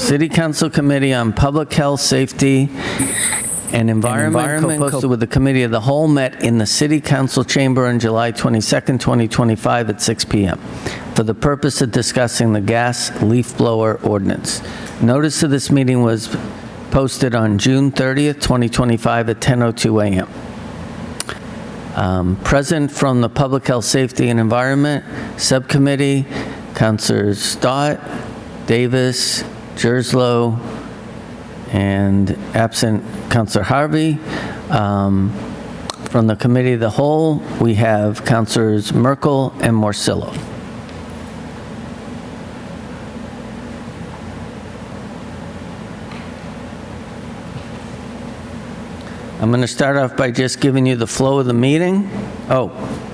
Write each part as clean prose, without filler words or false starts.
City Council Committee on Public Health, Safety, and Environment, co-posted with the Committee of the Whole, met in the City Council chamber on July 22nd, 2025 at 6 p.m. for the purpose of discussing the gas leaf blower ordinance. Notice of this meeting was posted on June 30th, 2025 at 10:02 a.m. Present from the Public Health, Safety, and Environment Subcommittee, Councilors Stott, Davis, Jerslow, and absent Councilor Harvey. From the Committee of the Whole, we have Councilors Merkel and Morcillo. I'm going to start off by just giving you the flow of the meeting. Oh,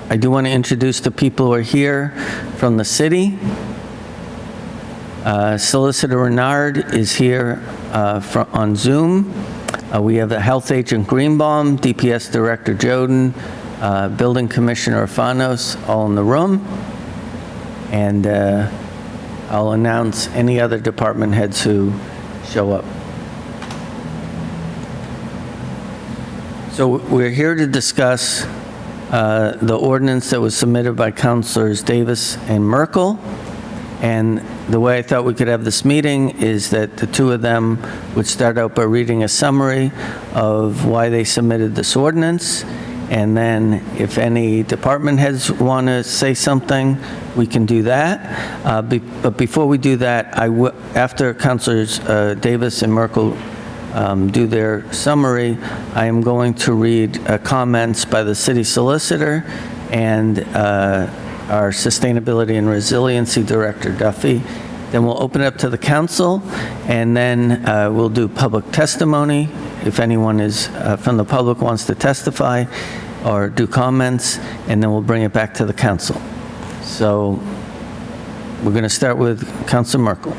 I do want to introduce the people who are here from the city. Solicitor Renard is here on Zoom. We have the Health Agent Greenbaum, DPS Director Joden, Building Commissioner Afanos, all in the room. And I'll announce any other department heads who show up. So we're here to discuss the ordinance that was submitted by Councilors Davis and Merkel. And the way I thought we could have this meeting is that the two of them would start out by reading a summary of why they submitted this ordinance. And then if any department heads want to say something, we can do that. But before we do that, after Councilors Davis and Merkel do their summary, I am going to read comments by the city solicitor and our Sustainability and Resiliency Director, Duffy. Then we'll open it up to the council, and then we'll do public testimony. If anyone is from the public wants to testify or do comments, and then we'll bring it back to the council. So we're going to start with Councilor Merkel.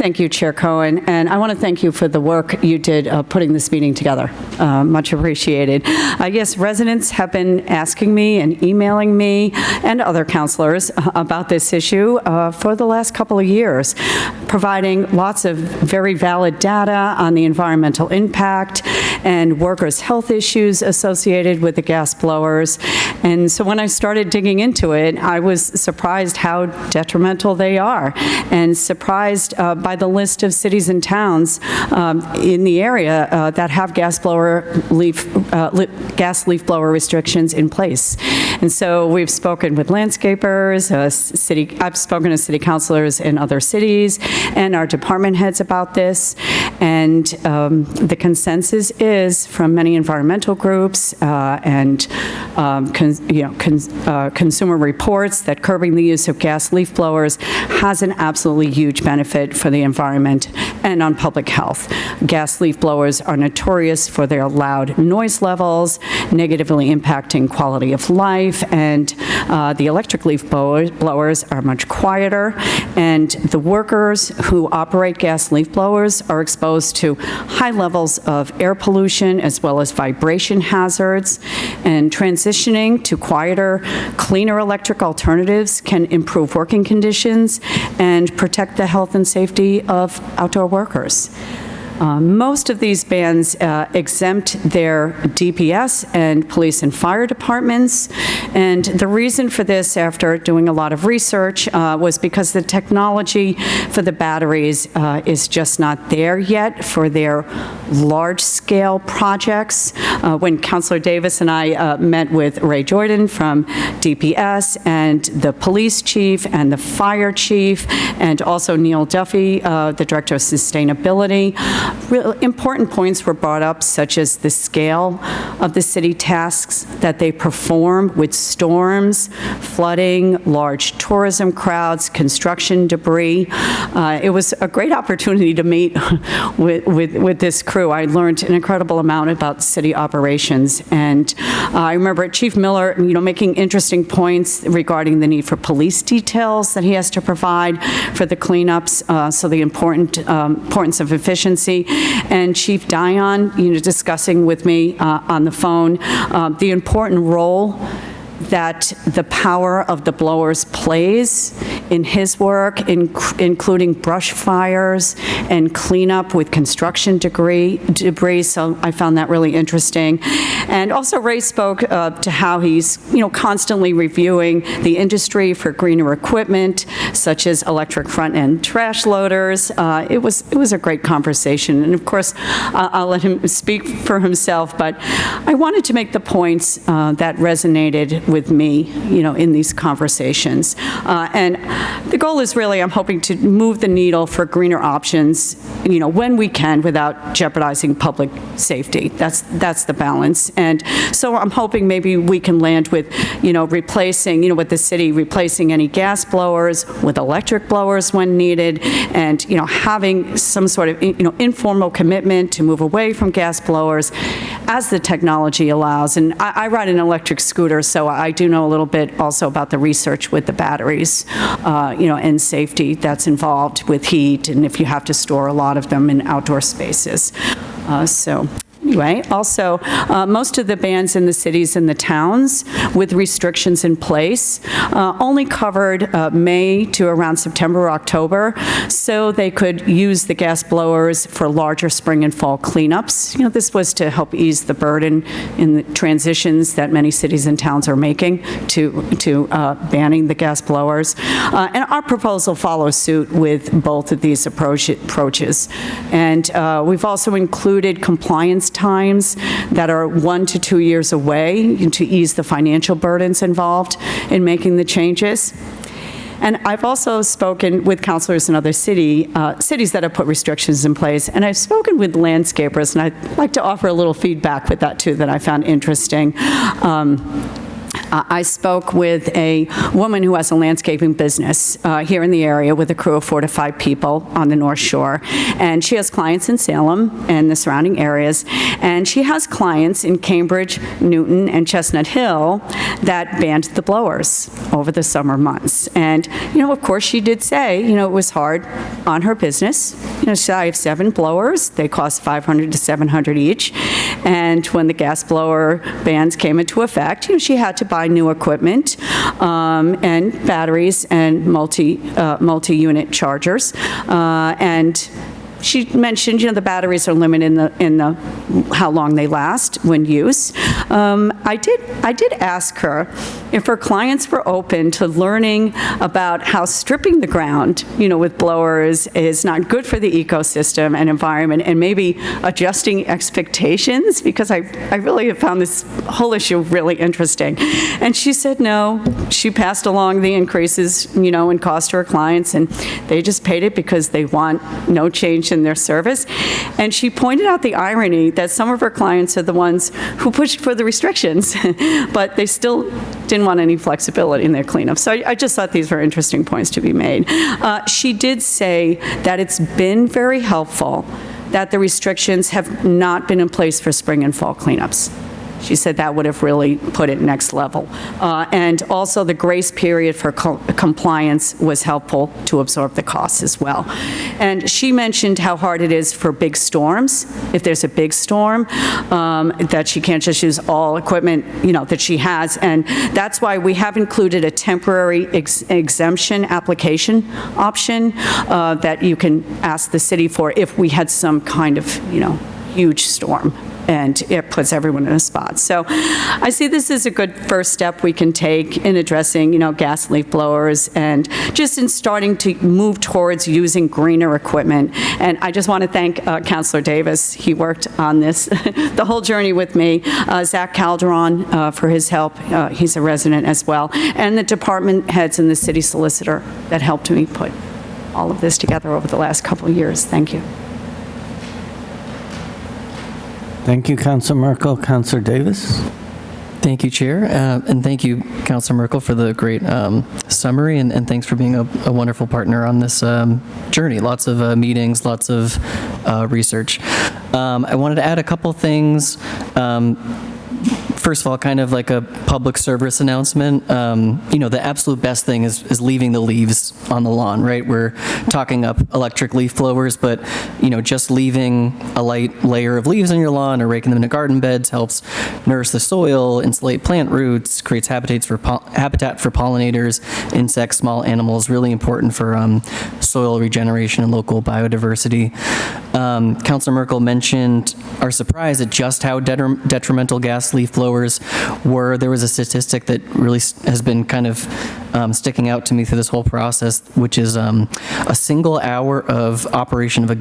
Thank you, Chair Cohen, and I want to thank you for the work you did putting this meeting together. Much appreciated. Yes, residents have been asking me and emailing me and other councilors about this issue for the last couple of years, providing lots of very valid data on the environmental impact and workers' health issues associated with the gas blowers. And so when I started digging into it, I was surprised how detrimental they are, and surprised by the list of cities and towns in the area that have gas leaf blower restrictions in place. And so we've spoken with landscapers, I've spoken to city councilors in other cities and our department heads about this. And the consensus is from many environmental groups and consumer reports that curbing the use of gas leaf blowers has an absolutely huge benefit for the environment and on public health. Gas leaf blowers are notorious for their loud noise levels, negatively impacting quality of life, and the electric leaf blowers are much quieter, and the workers who operate gas leaf blowers are exposed to high levels of air pollution as well as vibration hazards, and transitioning to quieter, cleaner electric alternatives can improve working conditions and protect the health and safety of outdoor workers. Most of these bans exempt their DPS and police and fire departments, and the reason for this, after doing a lot of research, was because the technology for the batteries is just not there yet for their large-scale projects. When Councilor Davis and I met with Ray Jordan from DPS and the police chief and the fire chief, and also Neil Duffy, the Director of Sustainability, real important points were brought up, such as the scale of the city tasks that they perform with storms, flooding, large tourism crowds, construction debris. It was a great opportunity to meet with this crew. I learned an incredible amount about city operations, and I remember Chief Miller, making interesting points regarding the need for police details that he has to provide for the cleanups, so the importance of efficiency. And Chief Dion, discussing with me on the phone the important role that the power of the blowers plays in his work, including brush fires and cleanup with construction debris. So I found that really interesting. And also Ray spoke to how he's, constantly reviewing the industry for greener equipment, such as electric front-end trash loaders. It was a great conversation. And of course, I'll let him speak for himself, but I wanted to make the points that resonated with me, in these conversations. And the goal is really, I'm hoping to move the needle for greener options, when we can without jeopardizing public safety. That's the balance. And so I'm hoping maybe we can land with, replacing, with the city, replacing any gas blowers with electric blowers when needed, and, having some sort of, informal commitment to move away from gas blowers as the technology allows. And I ride an electric scooter, so I do know a little bit also about the research with the batteries, and safety that's involved with heat, and if you have to store a lot of them in outdoor spaces. So anyway, also, most of the bans in the cities and the towns with restrictions in place only covered May to around September or October, so they could use the gas blowers for larger spring and fall cleanups. This was to help ease the burden in the transitions that many cities and towns are making to banning the gas blowers. And our proposal follows suit with both of these approaches. And we've also included compliance times that are 1 to 2 years away to ease the financial burdens involved in making the changes. And I've also spoken with councilors in other cities that have put restrictions in place, and I've spoken with landscapers, and I'd like to offer a little feedback with that too that I found interesting. I spoke with a woman who has a landscaping business here in the area with a crew of 4 to 5 people on the North Shore. And she has clients in Salem and the surrounding areas. And she has clients in Cambridge, Newton, and Chestnut Hill that banned the blowers over the summer months. And, of course, she did say, it was hard on her business. She said, I have 7 blowers. They cost $500 to $700 each. And when the gas blower bans came into effect, she had to buy new equipment and batteries and multi-unit chargers. And she mentioned, the batteries are limited in the how long they last when used. I did ask her if her clients were open to learning about how stripping the ground, with blowers is not good for the ecosystem and environment, and maybe adjusting expectations, because I really have found this whole issue really interesting. And she said no. She passed along the increases, in cost to her clients, and they just paid it because they want no change in their service. And she pointed out the irony that some of her clients are the ones who pushed for the restrictions, but they still didn't want any flexibility in their cleanup. So I just thought these were interesting points to be made. She did say that it's been very helpful that the restrictions have not been in place for spring and fall cleanups. She said that would have really put it next level. And also the grace period for compliance was helpful to absorb the costs as well. And she mentioned how hard it is for big storms. If there's a big storm, that she can't just use all equipment, that she has. And that's why we have included a temporary exemption application option that you can ask the city for if we had some kind of, huge storm, and it puts everyone in a spot. So I see this as a good first step we can take in addressing, gas leaf blowers, and just in starting to move towards using greener equipment. And I just want to thank Councilor Davis. He worked on this the whole journey with me. Zach Calderon for his help. He's a resident as well. And the department heads and the city solicitor that helped me put all of this together over the last couple of years. Thank you. Thank you, Councilor Merkel. Councilor Davis? Thank you, Chair, and thank you, Councilor Merkel, for the great summary, and thanks for being a wonderful partner on this journey. Lots of meetings, lots of research. I wanted to add a couple things. First of all, kind of like a public service announcement. The absolute best thing is leaving the leaves on the lawn, right? We're talking up electric leaf blowers, but, just leaving a light layer of leaves on your lawn or raking them into garden beds helps nourish the soil, insulate plant roots, creates habitat for pollinators, insects, small animals, really important for soil regeneration and local biodiversity. Councilor Merkel mentioned our surprise at just how detrimental gas leaf blowers were. There was a statistic that really has been kind of sticking out to me through this whole process, which is a single hour of operation of a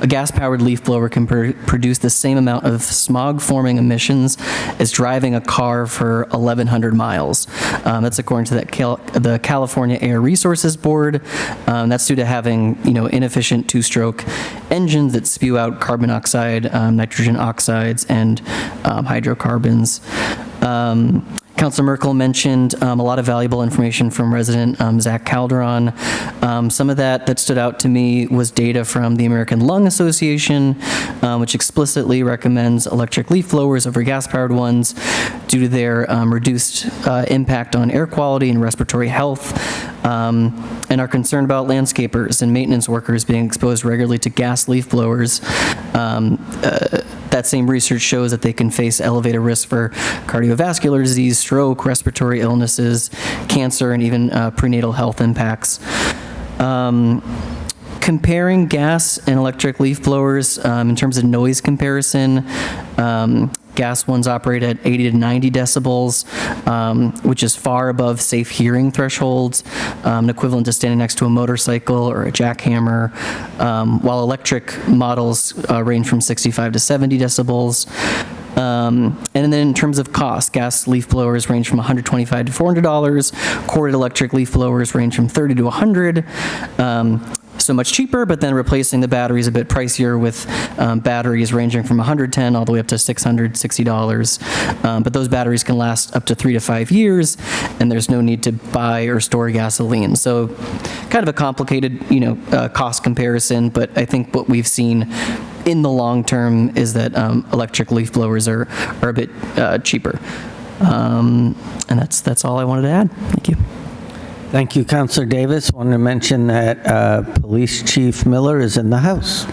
gas-powered leaf blower can produce the same amount of smog-forming emissions as driving a car for 1,100 miles. That's according to the California Air Resources Board. That's due to having, inefficient two-stroke engines that spew out carbon dioxide, nitrogen oxides, and hydrocarbons. Councilor Merkel mentioned a lot of valuable information from resident Zach Calderon. Some of that stood out to me was data from the American Lung Association, which explicitly recommends electric leaf blowers over gas-powered ones due to their reduced impact on air quality and respiratory health, and are concerned about landscapers and maintenance workers being exposed regularly to gas leaf blowers. That same research shows that they can face elevated risk for cardiovascular disease, stroke, respiratory illnesses, cancer, and even prenatal health impacts. Comparing gas and electric leaf blowers in terms of noise comparison, gas ones operate at 80 to 90 decibels, which is far above safe hearing thresholds, an equivalent to standing next to a motorcycle or a jackhammer, while electric models range from 65 to 70 decibels. And then in terms of cost, gas leaf blowers range from $125 to $400. Corded electric leaf blowers range from $30 to $100. So much cheaper, but then replacing the batteries a bit pricier with batteries ranging from $110 all the way up to $660. But those batteries can last up to 3 to 5 years, and there's no need to buy or store gasoline. So kind of a complicated, cost comparison, but I think what we've seen in the long term is that electric leaf blowers are a bit cheaper. And that's all I wanted to add. Thank you. Thank you, Councilor Davis. I wanted to mention that Police Chief Miller is in the house.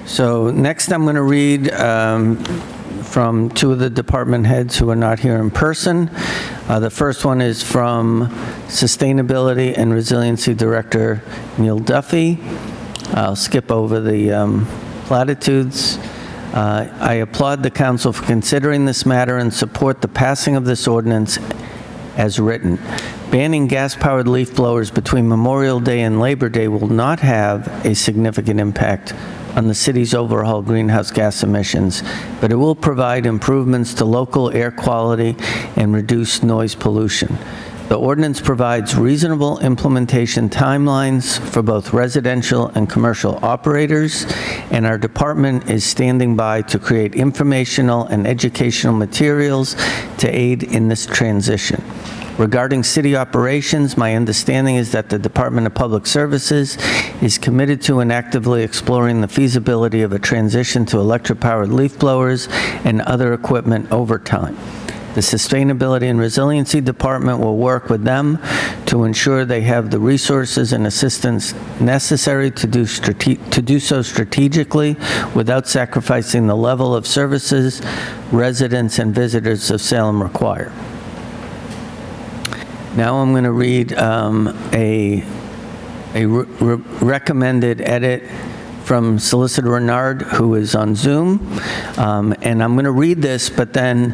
So next I'm going to read from two of the department heads who are not here in person. The first one is from Sustainability and Resiliency Director Neil Duffy. I'll skip over the platitudes. I applaud the council for considering this matter and support the passing of this ordinance as written. Banning gas-powered leaf blowers between Memorial Day and Labor Day will not have a significant impact on the city's overall greenhouse gas emissions, but it will provide improvements to local air quality and reduce noise pollution. The ordinance provides reasonable implementation timelines for both residential and commercial operators, and our department is standing by to create informational and educational materials to aid in this transition. Regarding city operations, my understanding is that the Department of Public Services is committed to and actively exploring the feasibility of a transition to electric-powered leaf blowers and other equipment over time. The Sustainability and Resiliency Department will work with them to ensure they have the resources and assistance necessary to do so strategically without sacrificing the level of services residents and visitors of Salem require. Now I'm going to read a recommended edit from Solicitor Renard, who is on Zoom. And I'm going to read this, but then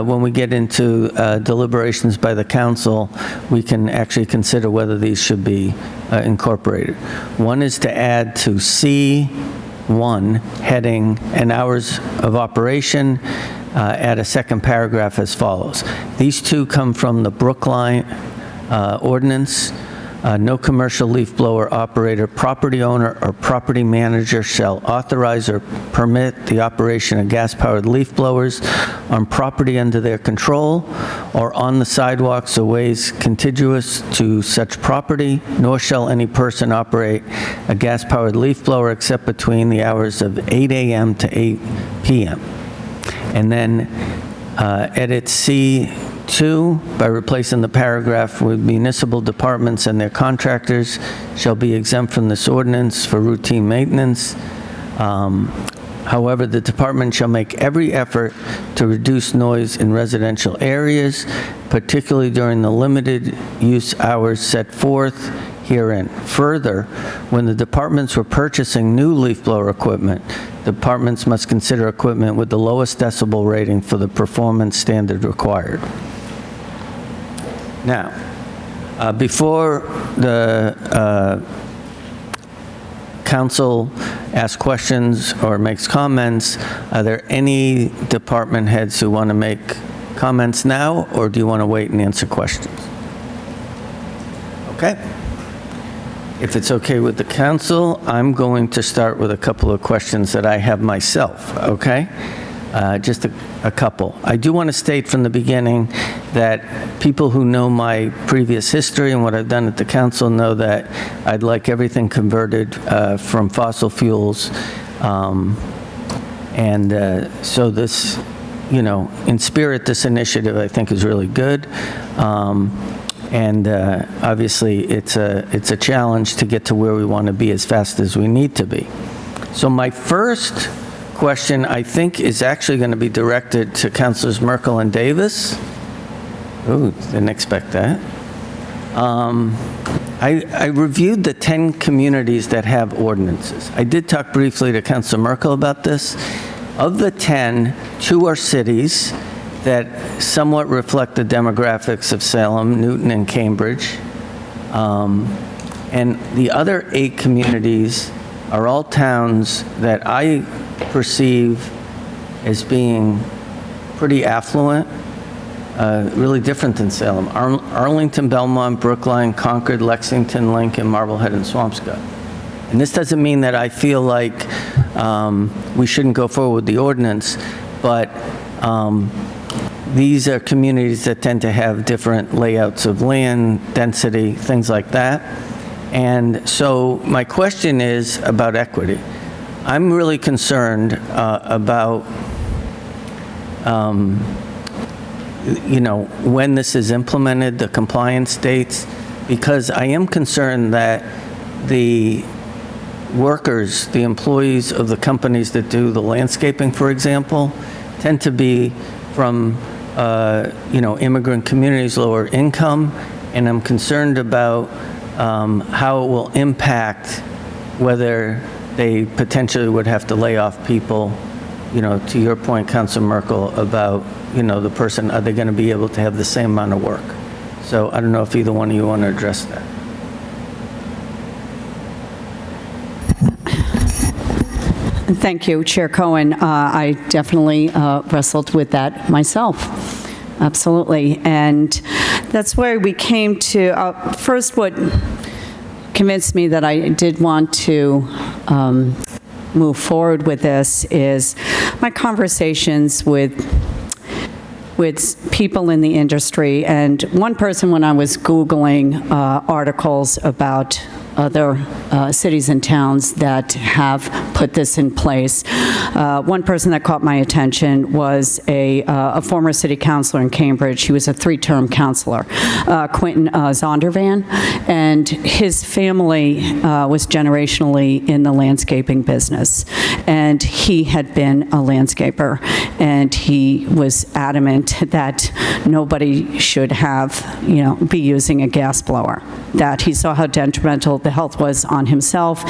when we get into deliberations by the council, we can actually consider whether these should be incorporated. One is to add to C1, heading and hours of operation, add a second paragraph as follows. These two come from the Brookline ordinance. No commercial leaf blower operator, property owner, or property manager shall authorize or permit the operation of gas-powered leaf blowers on property under their control or on the sidewalks or ways contiguous to such property, nor shall any person operate a gas-powered leaf blower except between the hours of 8 a.m. to 8 p.m. And then Edit C2 by replacing the paragraph with municipal departments and their contractors shall be exempt from this ordinance for routine maintenance. However, the department shall make every effort to reduce noise in residential areas, particularly during the limited use hours set forth herein. Further, when the departments were purchasing new leaf blower equipment, departments must consider equipment with the lowest decibel rating for the performance standard required. Now, before the council asks questions or makes comments, are there any department heads who want to make comments now, or do you want to wait and answer questions? Okay. If it's okay with the council, I'm going to start with a couple of questions that I have myself, okay? Just a couple. I do want to state from the beginning that people who know my previous history and what I've done at the council know that I'd like everything converted from fossil fuels. So this, you know, in spirit, this initiative I think is really good. Obviously, it's a challenge to get to where we want to be as fast as we need to be. So my first question, I think, is actually going to be directed to Councilors Merkel and Davis. Ooh, didn't expect that. I reviewed the 10 communities that have ordinances. I did talk briefly to Councilor Merkel about this. Of the 10, 2 are cities that somewhat reflect the demographics of Salem, Newton, and Cambridge. And the other 8 communities are all towns that I perceive as being pretty affluent, really different than Salem. Arlington, Belmont, Brookline, Concord, Lexington, Lincoln, Marblehead, and Swampscott. And this doesn't mean that I feel like we shouldn't go forward with the ordinance, but these are communities that tend to have different layouts of land, density, things like that. And so my question is about equity. I'm really concerned about, you know, when this is implemented, the compliance dates, because I am concerned that the workers, the employees of the companies that do the landscaping, for example, tend to be from, you know, immigrant communities, lower income, and I'm concerned about how it will impact whether they potentially would have to lay off people, you know, to your point, Councilor Merkel, about, you know, the person, are they going to be able to have the same amount of work? So I don't know if either one of you want to address that. Thank you, Chair Cohen. I definitely wrestled with that myself. Absolutely. And that's where we came to, first what convinced me that I did want to move forward with this is my conversations with people in the industry. And one person, when I was Googling articles about other cities and towns that have put this in place. One person that caught my attention was a former city councilor in Cambridge. He was a 3-term councilor, Quentin Zondervan, and his family was generationally in the landscaping business, and he had been a landscaper, and he was adamant that nobody should have, you know, be using a gas blower, that he saw how detrimental the health was on himself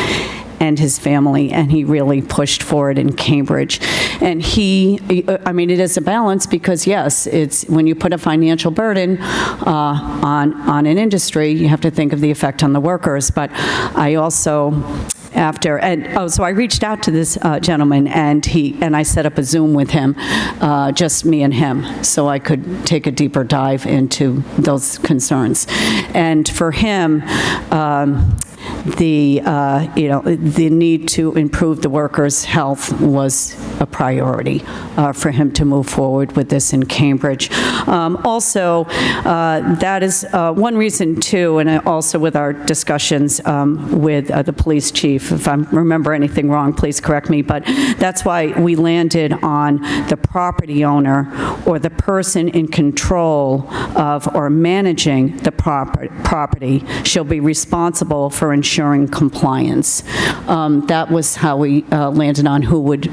and his family, and he really pushed for it in Cambridge. And I mean, it is a balance because, yes, it's when you put a financial burden on an industry, you have to think of the effect on the workers. But I also, so I reached out to this gentleman, and I set up a Zoom with him, just me and him, so I could take a deeper dive into those concerns. And for him, the need to improve the workers' health was a priority for him to move forward with this in Cambridge. Also, that is one reason too, and also with our discussions with the police chief, if I remember anything wrong, please correct me, but that's why we landed on the property owner or the person in control of or managing the property shall be responsible for ensuring compliance. That was how we landed on who would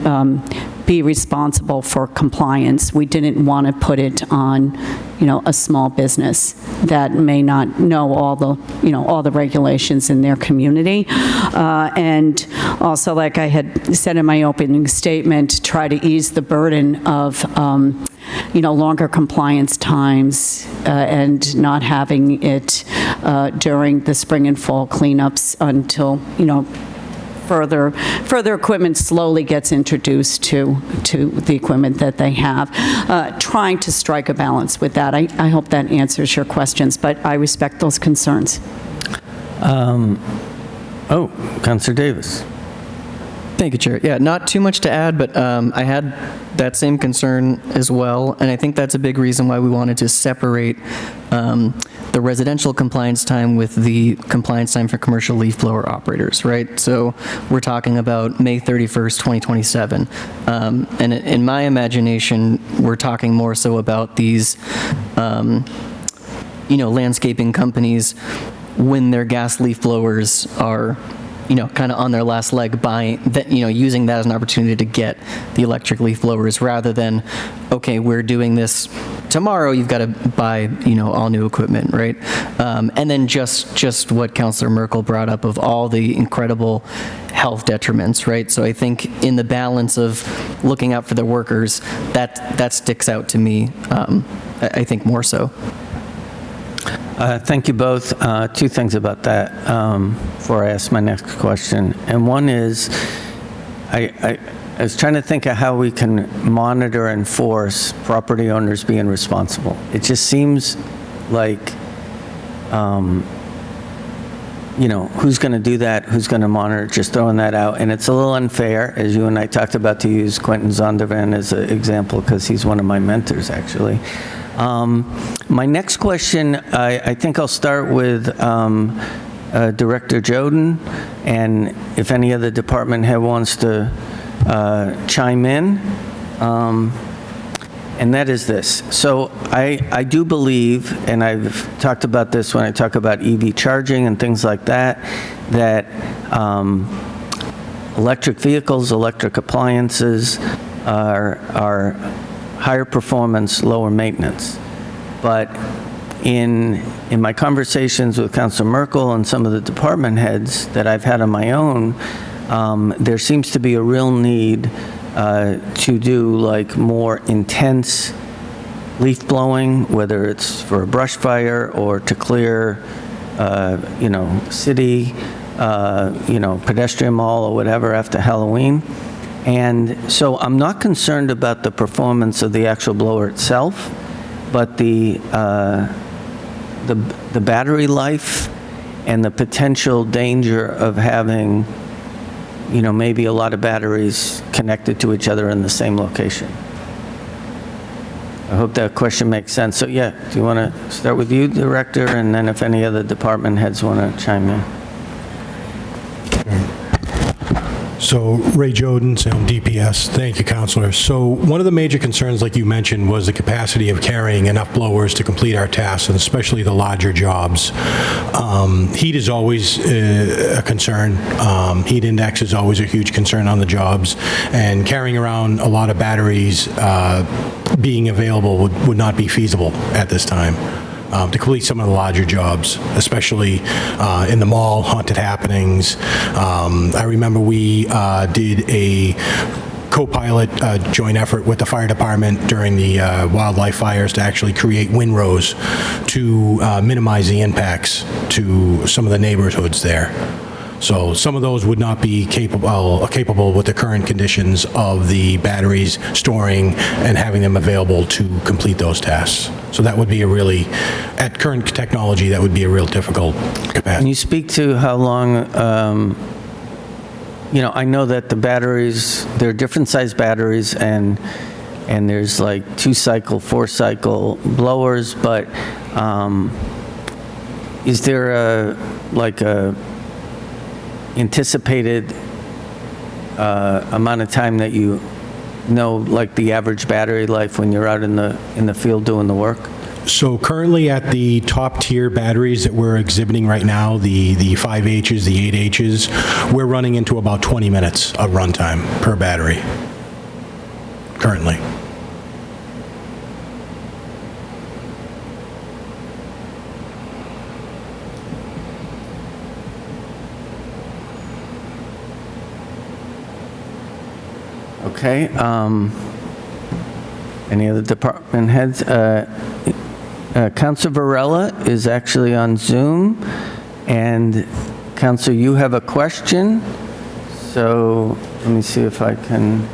be responsible for compliance. We didn't want to put it on, a small business that may not know all the regulations in their community. And also, like I had said in my opening statement, try to ease the burden of longer compliance times and not having it during the spring and fall cleanups until, further equipment slowly gets introduced to the equipment that they have. Trying to strike a balance with that. I hope that answers your questions, but I respect those concerns. Councilor Davis. Thank you, Chair. Yeah, not too much to add, but I had that same concern as well, and I think that's a big reason why we wanted to separate the residential compliance time with the compliance time for commercial leaf blower operators, right? So we're talking about May 31st, 2027. And in my imagination, we're talking more so about these, landscaping companies when their gas leaf blowers are kind of on their last leg, buying that, using that as an opportunity to get the electric leaf blowers rather than, okay, we're doing this tomorrow, you've got to buy, all new equipment, right? And then just what Councilor Merkel brought up of all the incredible health detriments, right? So I think in the balance of looking out for the workers, that sticks out to me, I think more so. Thank you both. Two things about that before I ask my next question. And one is, I was trying to think of how we can monitor and enforce property owners being responsible. It just seems like, who's going to do that? Who's going to monitor? Just throwing that out. And it's a little unfair, as you and I talked about, to use Quentin Zondervan as an example, because he's one of my mentors, actually. My next question, I think I'll start with Director Joden, and if any other department head wants to chime in, and that is this. So I do believe, and I've talked about this when I talk about EV charging and things like that, that electric vehicles, electric appliances are higher performance, lower maintenance. But in my conversations with Councilor Merkel and some of the department heads that I've had on my own, there seems to be a real need to do like more intense leaf blowing, whether it's for a brush fire or to clear, city, pedestrian mall or whatever after Halloween. And so I'm not concerned about the performance of the actual blower itself, but the battery life and the potential danger of having, maybe a lot of batteries connected to each other in the same location. I hope that question makes sense. So yeah, do you want to start with you, Director, and then if any other department heads want to chime in? So Ray Joden, Salem DPS. Thank you, Councilor. So one of the major concerns, like you mentioned, was the capacity of carrying enough blowers to complete our tasks, and especially the larger jobs. Heat is always a concern. Heat index is always a huge concern on the jobs, and carrying around a lot of batteries being available would not be feasible at this time. To complete some of the larger jobs, especially in the mall, haunted happenings. I remember we did a co-pilot joint effort with the fire department during the wildlife fires to actually create windrows to minimize the impacts to some of the neighborhoods there. So some of those would not be capable with the current conditions of the batteries storing and having them available to complete those tasks. So that would be at current technology, that would be a real difficult Can capacity. you speak to how long, I know that the batteries, there are different size batteries, and there's like 2-cycle, 4-cycle blowers, but is there a anticipated amount of time that you know, like the average battery life when you're out in the field doing the work? So currently at the top tier batteries that we're exhibiting right now, the 5Hs, the 8Hs, we're running into about 20 minutes of runtime per battery currently. Okay. Any other department heads? Councilor Varela is actually on Zoom, and Councilor, you have a question. So let me see if I can.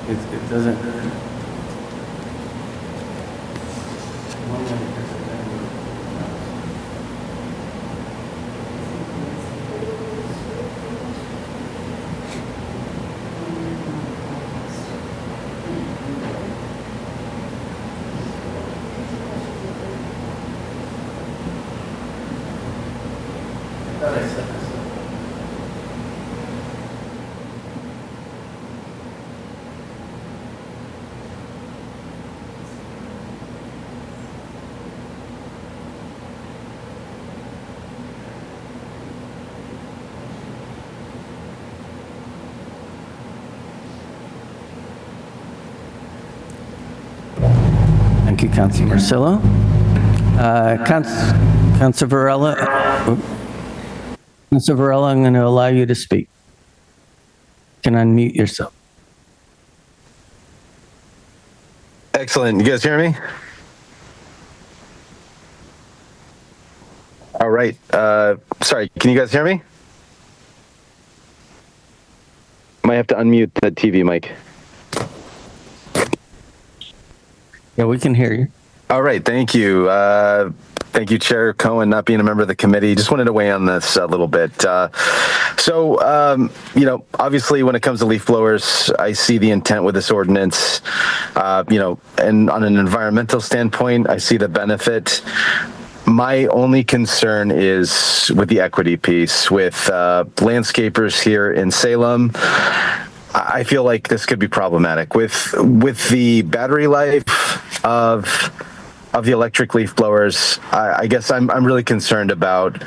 It doesn't. Thank you, Councilor Marcillo. Councilor Varela, I'm going to allow you to speak. You can unmute yourself. Excellent. You guys hear me? All right. Sorry, can you guys hear me? Might have to unmute the TV mic. Yeah, we can hear you. All right. Thank you. Thank you, Chair Cohen, not being a member of the committee. Just wanted to weigh on this a little bit. Obviously, when it comes to leaf blowers, I see the intent with this ordinance. And on an environmental standpoint, I see the benefit. My only concern is with the equity piece. With landscapers here in Salem, I feel like this could be problematic. With the battery life of the electric leaf blowers, I guess I'm really concerned about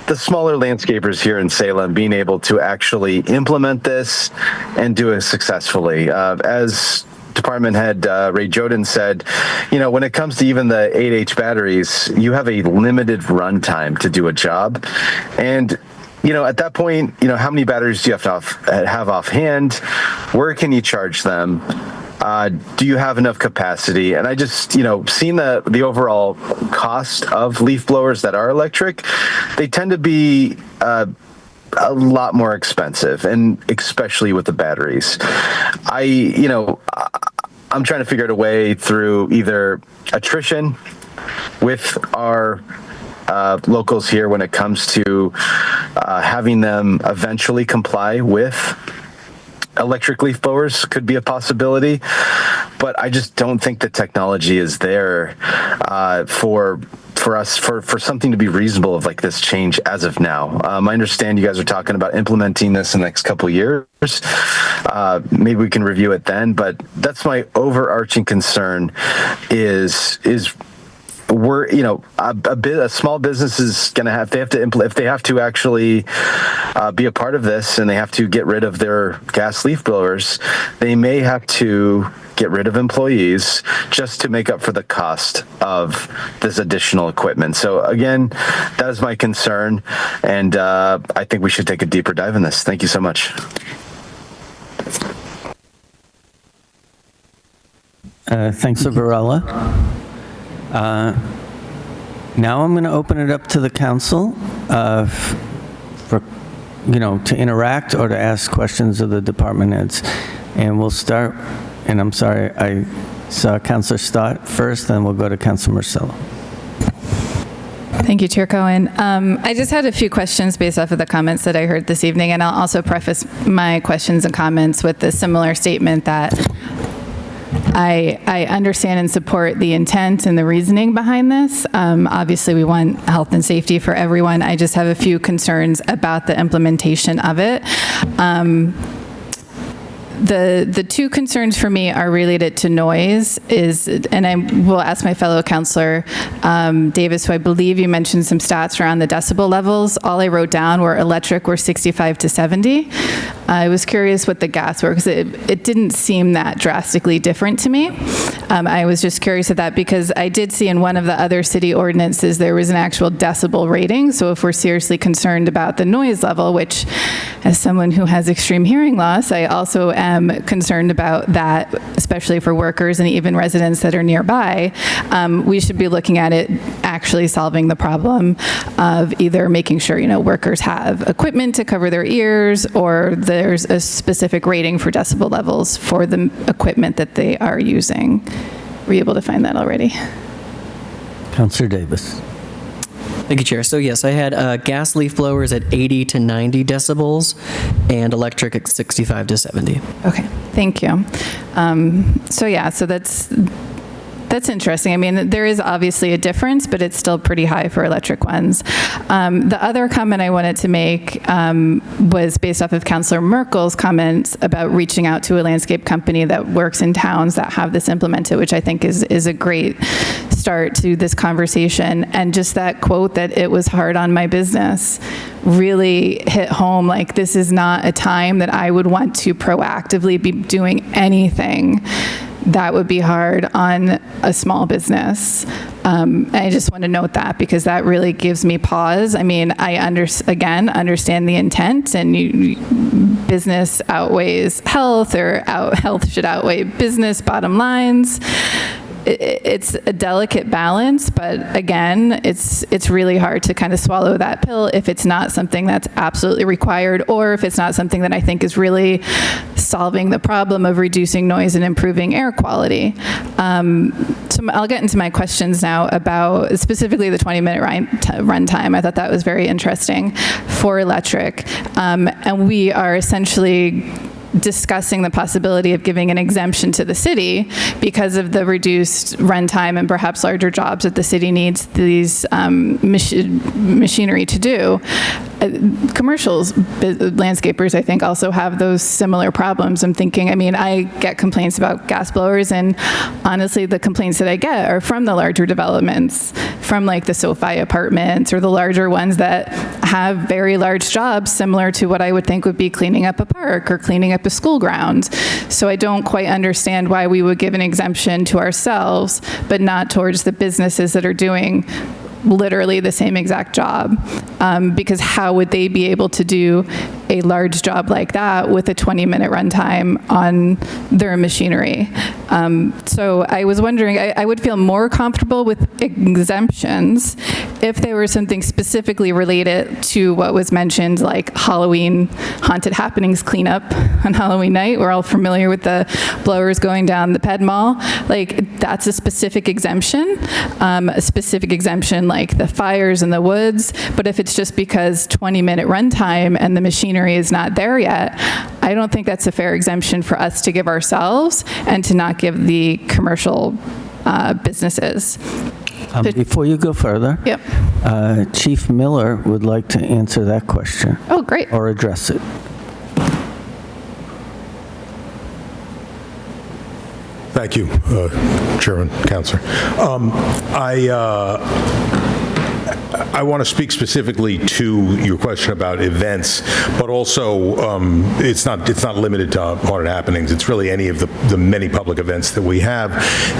the smaller landscapers here in Salem being able to actually implement this and do it successfully. As Department Head Ray Joden said, when it comes to even the 8H batteries, you have a limited runtime to do a job. And at that point, how many batteries do you have offhand? Where can you charge them? Do you have enough capacity? And I just, seeing the overall cost of leaf blowers that are electric, they tend to be a lot more expensive, and especially with the batteries. I'm trying to figure out a way through either attrition with our locals here when it comes to having them eventually comply with electric leaf blowers could be a possibility, but I just don't think the technology is there for something to be reasonable of like this change as of now. I understand you guys are talking about implementing this in the next couple of years. Maybe we can review it then, but that's my overarching concern is we're, a small business is going to have if they have to actually be a part of this and they have to get rid of their gas leaf blowers, they may have to get rid of employees just to make up for the cost of this additional equipment. So again, that is my concern, and I think we should take a deeper dive in this. Thank you so much. Thanks, Varela. Now I'm going to open it up to the council for, to interact or to ask questions of the department heads. And we'll start, and I'm sorry, I saw Councilor Stott first, then we'll go to Councilor Marcello. Thank you, Chair Cohen. I just had a few questions based off of the comments that I heard this evening, and I'll also preface my questions and comments with a similar statement that I understand and support the intent and the reasoning behind this. Obviously, we want health and safety for everyone. I just have a few concerns about the implementation of it. The two concerns for me are related to noise, and I will ask my fellow councilor, Davis, who I believe you mentioned some stats around the decibel levels. All I wrote down were electric were 65 to 70. I was curious what the gas were, because it didn't seem that drastically different to me. I was just curious of that because I did see in one of the other city ordinances there was an actual decibel rating. So if we're seriously concerned about the noise level, which as someone who has extreme hearing loss, I also am concerned about that, especially for workers and even residents that are nearby, we should be looking at it actually solving the problem of either making sure, workers have equipment to cover their ears, or there's a specific rating for decibel levels for the equipment that they are using. Were you able to find that already? Councilor Davis. Thank you, Chair. So yes, I had gas leaf blowers at 80 to 90 decibels and electric at 65 to 70. Okay, thank you. So that's interesting. I mean, there is obviously a difference, but it's still pretty high for electric ones. The other comment I wanted to make was based off of Councilor Merkel's comments about reaching out to a landscape company that works in towns that have this implemented, which I think is a great start to this conversation. And just that quote that it was hard on my business really hit home. Like, this is not a time that I would want to proactively be doing anything that would be hard on a small business. I just want to note that because that really gives me pause. I mean, I understand the intent, and business outweighs health, or health should outweigh business bottom lines. It's a delicate balance, but again, it's really hard to kind of swallow that pill if it's not something that's absolutely required, or if it's not something that I think is really solving the problem of reducing noise and improving air quality. So I'll get into my questions now about specifically the 20-minute run time. I thought that was very interesting for electric. And we are essentially discussing the possibility of giving an exemption to the city because of the reduced runtime and perhaps larger jobs that the city needs these machinery to do. Commercials, landscapers, I think, also have those similar problems. I'm thinking, I mean, I get complaints about gas blowers, and honestly, the complaints that I get are from the larger developments, from like the SoFi apartments or the larger ones that have very large jobs similar to what I would think would be cleaning up a park or cleaning up a school ground. So I don't quite understand why we would give an exemption to ourselves, but not towards the businesses that are doing literally the same exact job, because how would they be able to do a large job like that with a 20-minute runtime on their machinery? So I was wondering, I would feel more comfortable with exemptions if they were something specifically related to what was mentioned, like Halloween haunted happenings cleanup on Halloween night. We're all familiar with the blowers going down the Ped Mall. Like, that's a specific exemption like the fires in the woods. But if it's just because 20-minute runtime and the machinery is not there yet, I don't think that's a fair exemption for us to give ourselves and to not give the commercial businesses. Before you go further, Yep. Chief Miller would like to answer that question. Oh, great. Or address it. Thank you, I want to speak specifically to your question about events, but also it's not limited to haunted happenings. It's really any of the many public events that we have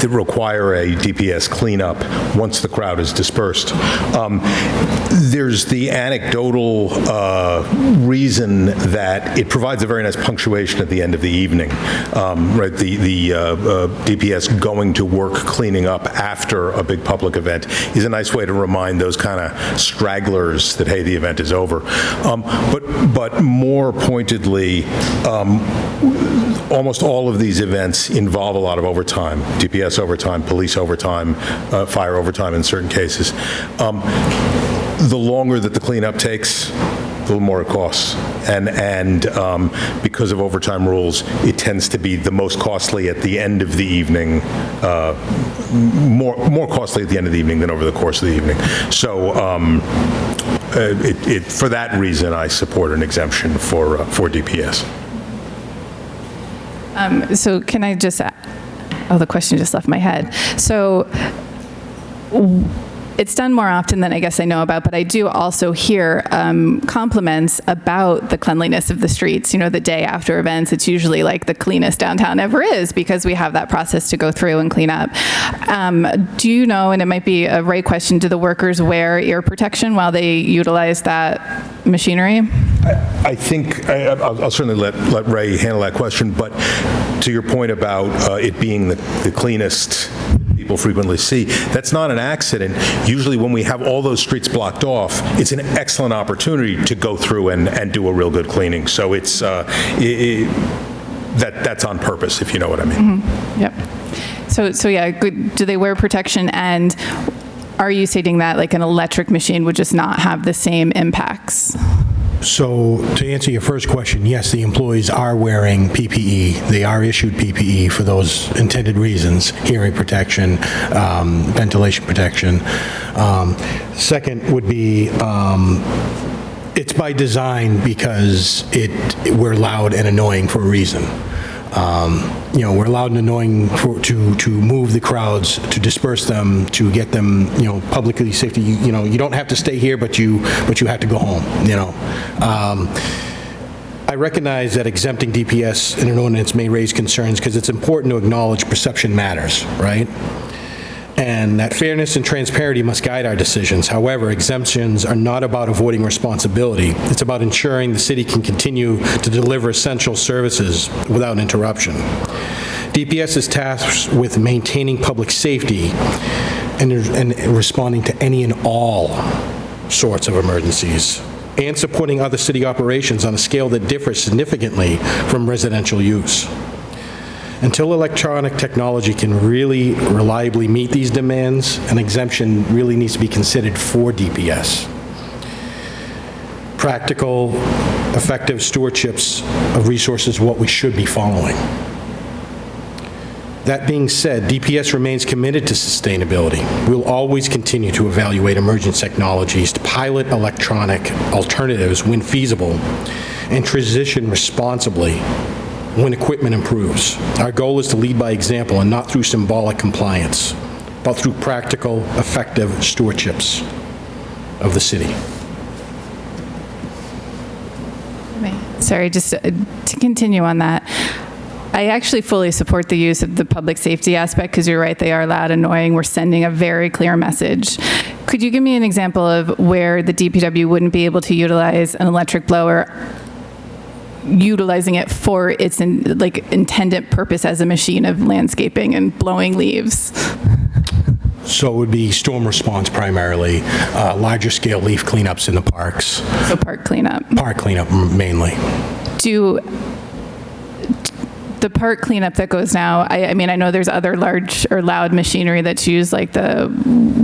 that require a DPS cleanup once the crowd is dispersed. There's the anecdotal reason that it provides a very nice punctuation at the end of the evening, right? The DPS going to work cleaning up after a big public event is a nice way to remind those kind of stragglers that, hey, the event is over. But more pointedly, almost all of these events involve a lot of overtime, DPS overtime, police overtime, fire overtime in certain cases. The longer that the cleanup takes, the little more it costs. And because of overtime rules, it tends to be the most costly at the end of the evening, more costly at the end of the evening than over the course of the evening. So for that reason, I support an exemption for DPS. So can I just, the question just left my head. So it's done more often than I guess I know about, but I do also hear compliments about the cleanliness of the streets. You know, the day after events, it's usually like the cleanest downtown ever is because we have that process to go through and clean up. Do you know, and it might be a right question, do the workers wear ear protection while they utilize that machinery? I think, I'll certainly let Ray handle that question, but to your point about it being the cleanest people frequently see, that's not an accident. Usually when we have all those streets blocked off, it's an excellent opportunity to go through and do a real good cleaning. So it's that's on purpose, if you know what I mean. Mm-hmm. Yep. So yeah, good. Do they wear protection, and are you stating that like an electric machine would just not have the same impacts? So to answer your first question, yes, the employees are wearing PPE. They are issued PPE for those intended reasons: hearing protection, ventilation protection. Second would be it's by design because we're loud and annoying for a reason. We're loud and annoying to move the crowds, to disperse them, to get them, publicly safety. You don't have to stay here, but you have to go home. I recognize that exempting DPS in an ordinance may raise concerns because it's important to acknowledge perception matters, right? And that fairness and transparency must guide our decisions. However, exemptions are not about avoiding responsibility. It's about ensuring the city can continue to deliver essential services without interruption. DPS is tasked with maintaining public safety and responding to any and all sorts of emergencies, and supporting other city operations on a scale that differs significantly from residential use. Until electronic technology can really reliably meet these demands, an exemption really needs to be considered for DPS. Practical, effective stewardships of resources is what we should be following. That being said, DPS remains committed to sustainability. We'll always continue to evaluate emerging technologies to pilot electronic alternatives when feasible and transition responsibly when equipment improves. Our goal is to lead by example and not through symbolic compliance, but through practical, effective stewardships of the city. Sorry, just to continue on that. I actually fully support the use of the public safety aspect because you're right, they are loud, annoying. We're sending a very clear message. Could you give me an example of where the DPW wouldn't be able to utilize an electric blower, utilizing it for its intended purpose as a machine of landscaping and blowing leaves? So it would be storm response primarily, larger scale leaf cleanups in the parks. So park cleanup. Park cleanup mainly. Do the park cleanup that goes now, I mean, I know there's other large or loud machinery that's used, like the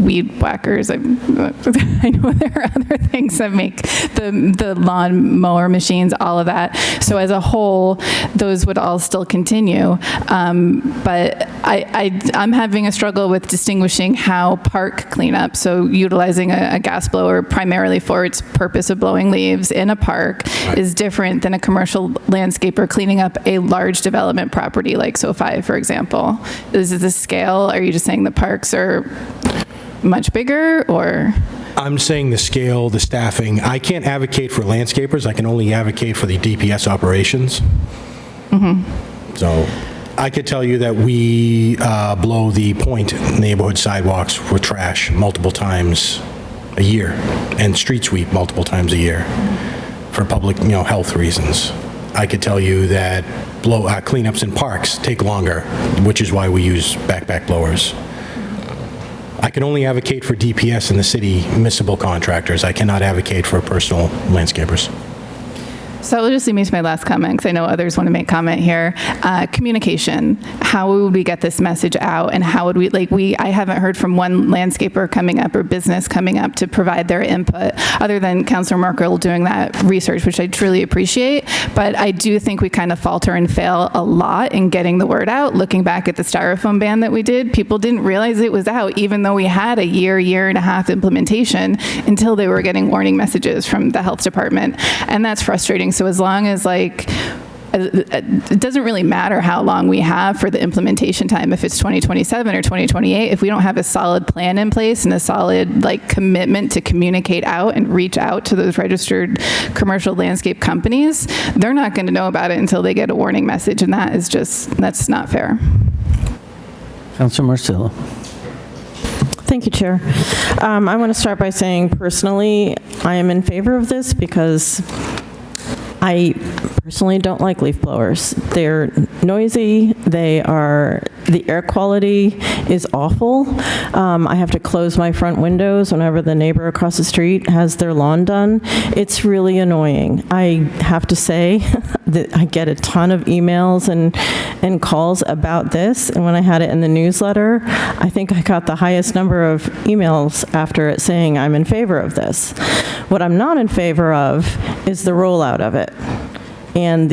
weed whackers. I know there are other things that make the lawn mower machines, all of that. So as a whole, those would all still continue. But I'm having a struggle with distinguishing how park cleanup, so utilizing a gas blower primarily for its purpose of blowing leaves in a park, is different than a commercial landscaper cleaning up a large development property like SoFi, for example. Is it the scale? Are you just saying the parks are much bigger, or? I'm saying the scale, the staffing. I can't advocate for landscapers. I can only advocate for the DPS operations. So I could tell you that we blow the Point neighborhood sidewalks with trash multiple times a year and street sweep multiple times a year for public, health reasons. I could tell you that cleanups in parks take longer, which is why we use backpack blowers. I can only advocate for DPS in the city municipal contractors. I cannot advocate for personal landscapers. So that will just lead me to my last comment, because I know others want to make comment here. Communication. How would we get this message out, and how would I haven't heard from one landscaper coming up or business coming up to provide their input, other than Councilor Merkel doing that research, which I truly appreciate. But I do think we kind of falter and fail a lot in getting the word out. Looking back at the styrofoam ban that we did, people didn't realize it was out, even though we had a year and a half implementation, until they were getting warning messages from the health department. And that's frustrating. So as long as it doesn't really matter how long we have for the implementation time, if it's 2027 or 2028, if we don't have a solid plan in place and a solid commitment to communicate out and reach out to those registered commercial landscape companies, they're not going to know about it until they get a warning message, and that's not fair. Councilor Marcillo. Thank you, Chair. I want to start by saying personally, I am in favor of this because I personally don't like leaf blowers. They're noisy. The air quality is awful. I have to close my front windows whenever the neighbor across the street has their lawn done. It's really annoying. I have to say that I get a ton of emails and calls about this. And when I had it in the newsletter, I think I got the highest number of emails after it saying I'm in favor of this. What I'm not in favor of is the rollout of it. And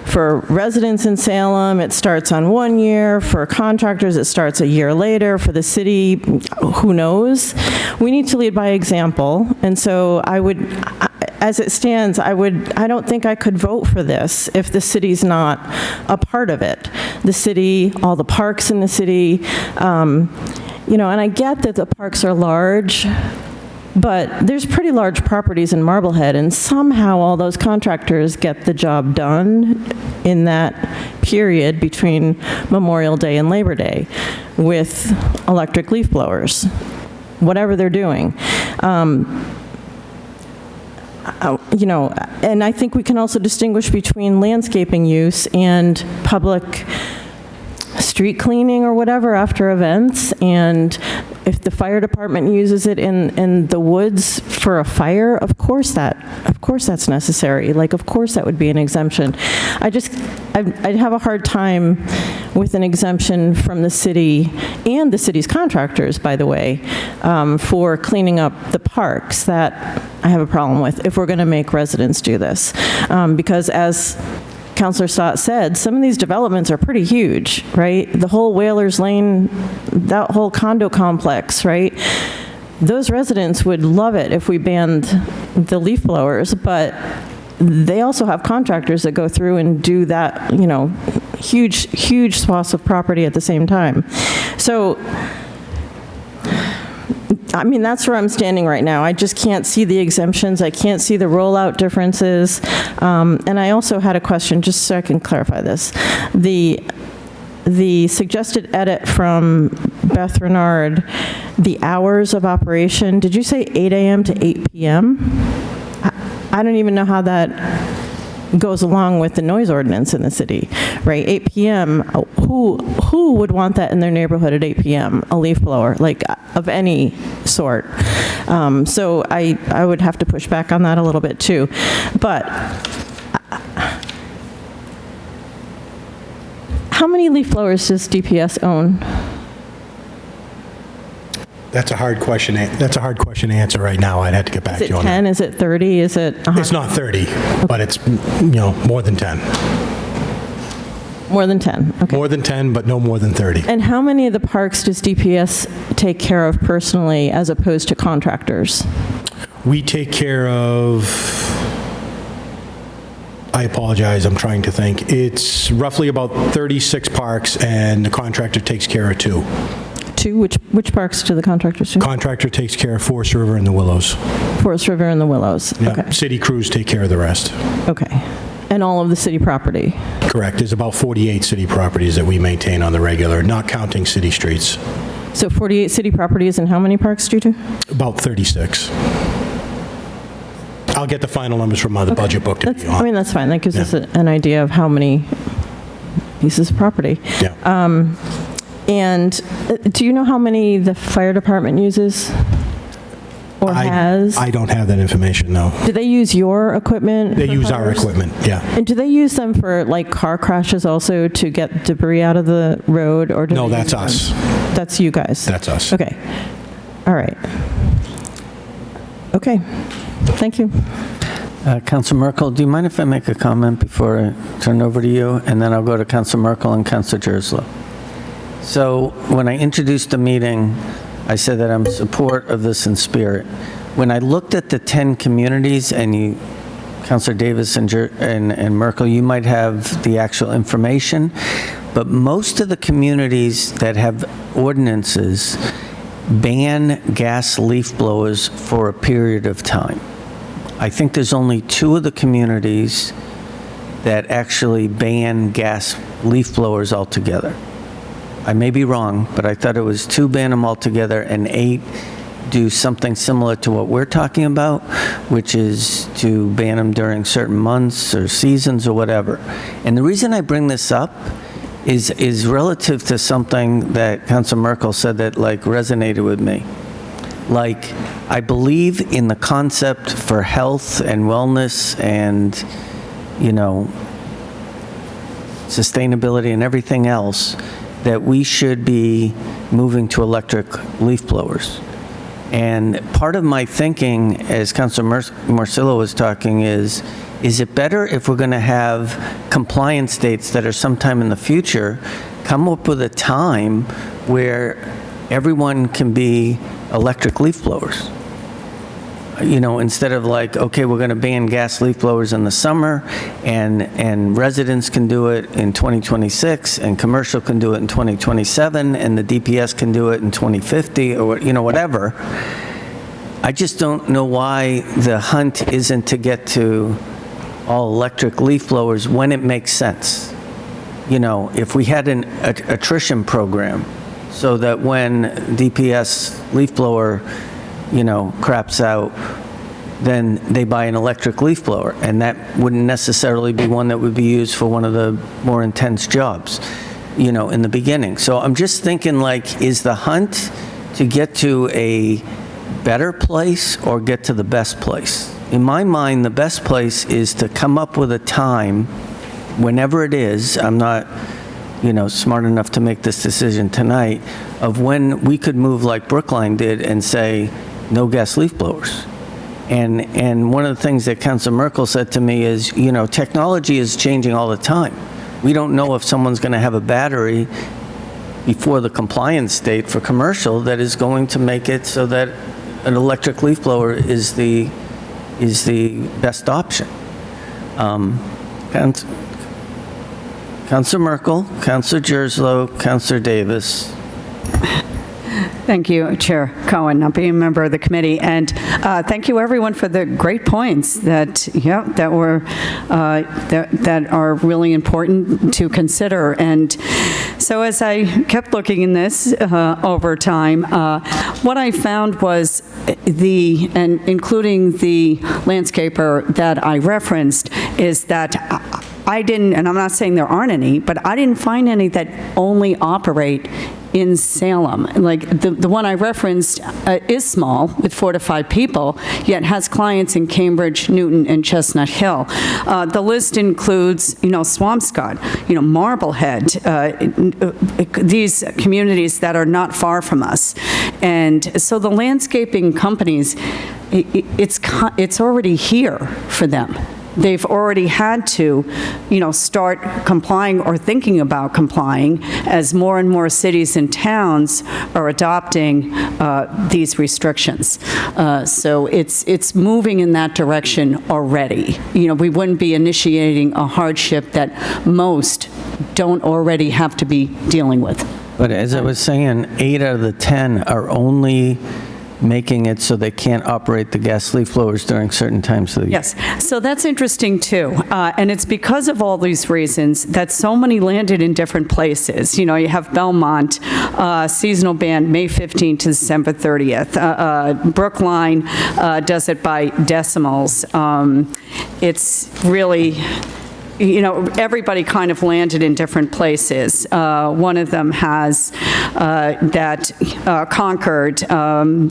for residents in Salem, it starts on 1 year. For contractors, it starts a year later. For the city, who knows? We need to lead by example. And so as it stands, I don't think I could vote for this if the city's not a part of it. The city, all the parks in the city, and I get that the parks are large, but there's pretty large properties in Marblehead, and somehow all those contractors get the job done in that period between Memorial Day and Labor Day with electric leaf blowers, whatever they're doing. And I think we can also distinguish between landscaping use and public street cleaning or whatever after events. And if the fire department uses it in the woods for a fire, of course that's necessary. Of course that would be an exemption. I'd have a hard time with an exemption from the city and the city's contractors, by the way, for cleaning up the parks. That I have a problem with if we're going to make residents do this. Because as Councilor Stott said, some of these developments are pretty huge, right? The whole Whalers Lane, that whole condo complex, right? Those residents would love it if we banned the leaf blowers, but they also have contractors that go through and do that, huge swaths of property at the same time. So, that's where I'm standing right now. I just can't see the exemptions. I can't see the rollout differences. And I also had a question, just so I can clarify this. The suggested edit from Beth Renard, the hours of operation, did you say 8 a.m. to 8 p.m.? I don't even know how that goes along with the noise ordinance in the city, right? 8 p.m., who would want that in their neighborhood at 8 p.m., a leaf blower, of any sort? So I would have to push back on that a little bit too. But how many leaf blowers does DPS own? That's a hard question. That's a hard question to answer right now. I'd have to get back to you on that. Is it 10? Is it 30? Is it 100? It's not 30, but it's more than 10. More than 10. Okay. More than 10, but no more than 30. And how many of the parks does DPS take care of personally as opposed to contractors? We take care of, I apologize, I'm trying to think. It's roughly about 36 parks, and the contractor takes care of 2. to? Which parks do the contractors do? Contractor takes care of Forest River and the Willows. Forest River and the Willows. Yeah. Okay. City crews take care of the rest. Okay. And all of the city property? Correct. There's about 48 city properties that we maintain on the regular, not counting city streets. So 48 city properties, and how many parks do you do? About 36. I'll get the final numbers from the budget book to be I on. mean, that's fine. That gives us Yeah. an idea of how many pieces of property. Yeah. And do you know how many the fire department uses or has? I don't have that information, no. Do they use your equipment? They for use our fires? equipment, yeah. And do they use them for like car crashes also to get debris out of the road, or do No, they that's use them? us. That's you guys. That's us. Okay. All right. Okay. Thank you. Councilor Merkel, do you mind if I make a comment before I turn it over to you? And then I'll go to Councilor Merkel and Councilor Gerslow. So when I introduced the meeting, I said that I'm in support of this in spirit. When I looked at the 10 communities, and you, Councilor Davis and Merkel, you might have the actual information, but most of the communities that have ordinances ban gas leaf blowers for a period of time. I think there's only 2 of the communities that actually ban gas leaf blowers altogether. I may be wrong, but I thought it was 2 ban them altogether and 8 do something similar to what we're talking about, which is to ban them during certain months or seasons or whatever. And the reason I bring this up is relative to something that Councilor Merkel said that like resonated with me. Like, I believe in the concept for health and wellness and, you know, sustainability and everything else, that we should be moving to electric leaf blowers. And part of my thinking, as Councilor Marcillo was talking, is it better if we're going to have compliance dates that are sometime in the future, come up with a time where everyone can be electric leaf blowers? You know, instead of like, okay, we're going to ban gas leaf blowers in the summer, and residents can do it in 2026, and commercial can do it in 2027, and the DPS can do it in 2050, or, you know, whatever. I just don't know why the hunt isn't to get to all electric leaf blowers when it makes sense. You know, if we had an attrition program so that when DPS leaf blower, you know, craps out, then they buy an electric leaf blower, and that wouldn't necessarily be one that would be used for one of the more intense jobs, you know, in the beginning. So I'm just thinking, like, is the hunt to get to a better place or get to the best place? In my mind, the best place is to come up with a time, whenever it is. I'm not, you know, smart enough to make this decision tonight, of when we could move like Brookline did and say, no gas leaf blowers. And one of the things that Councilor Merkel said to me is, you know, technology is changing all the time. We don't know if someone's going to have a battery before the compliance date for commercial that is going to make it so that an electric leaf blower is the best option. Councilor Merkel, Councilor Gerslow, Councilor Davis. Thank you, Chair Cohen, not being a member of the committee, and thank you everyone for the great points that are really important to consider. And so as I kept looking in this over time, what I found was and including the landscaper that I referenced, is that I didn't, and I'm not saying there aren't any, but I didn't find any that only operate in Salem. Like the one I referenced is small, with 4 to 5 people, yet has clients in Cambridge, Newton, and Chestnut Hill. The list includes, you know, Swampscott, you know, Marblehead, these communities that are not far from us. And so the landscaping companies, it's already here for them. They've already had to, you know, start complying or thinking about complying as more and more cities and towns are adopting these restrictions. So it's moving in that direction already. You know, we wouldn't be initiating a hardship that most don't already have to be dealing with. But as I was saying, 8 out of the 10 are only making it so they can't operate the gas leaf blowers during certain times of the year. Yes, so that's interesting too. And it's because of all these reasons that so many landed in different places. You know, you have Belmont, seasonal ban, May 15th to December 30th. Brookline does it by decimals. It's really, you know, everybody kind of landed in different places. One of them has Concord,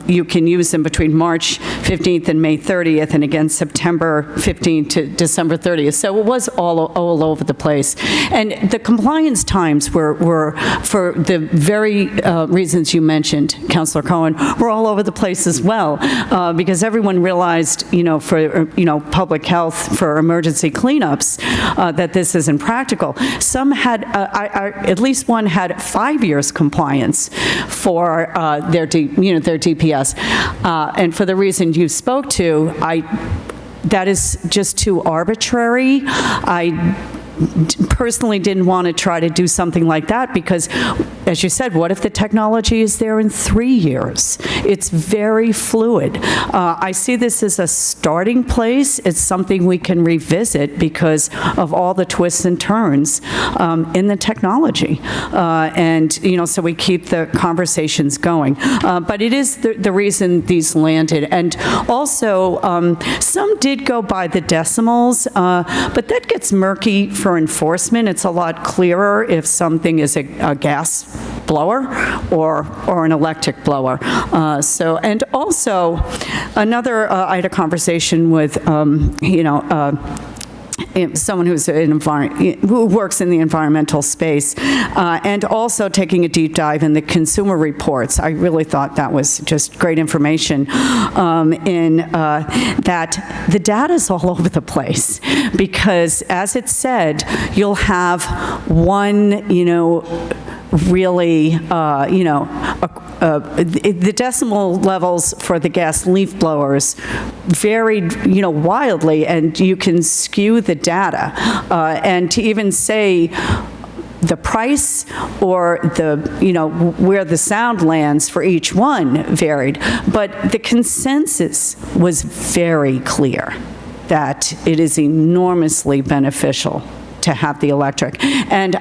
you can use them between March 15th and May 30th, and again September 15th to December 30th. So it was all over the place. And the compliance times were for the very reasons you mentioned, Councilor Cohen, were all over the place as well, because everyone realized, you know, for, you know, public health, for emergency cleanups, that this isn't practical. Some had, at least one had 5 years compliance for their DPS. And for the reason you spoke to, that is just too arbitrary. I personally didn't want to try to do something like that because, as you said, what if the technology is there in 3 years? It's very fluid. I see this as a starting place. It's something we can revisit because of all the twists and turns in the technology. And, you know, so we keep the conversations going. But it is the reason these landed. And also, some did go by the decimals, but that gets murky for enforcement. It's a lot clearer if something is a gas blower or an electric blower. And also, I had a conversation with, someone who works in the environmental space, and also taking a deep dive in the consumer reports. I really thought that was just great information that the data is all over the place because, as it said, you'll have one, really, the decimal levels for the gas leaf blowers varied, wildly, and you can skew the data. And to even say the price or where the sound lands for each one varied, but the consensus was very clear that it is enormously beneficial to have the electric. And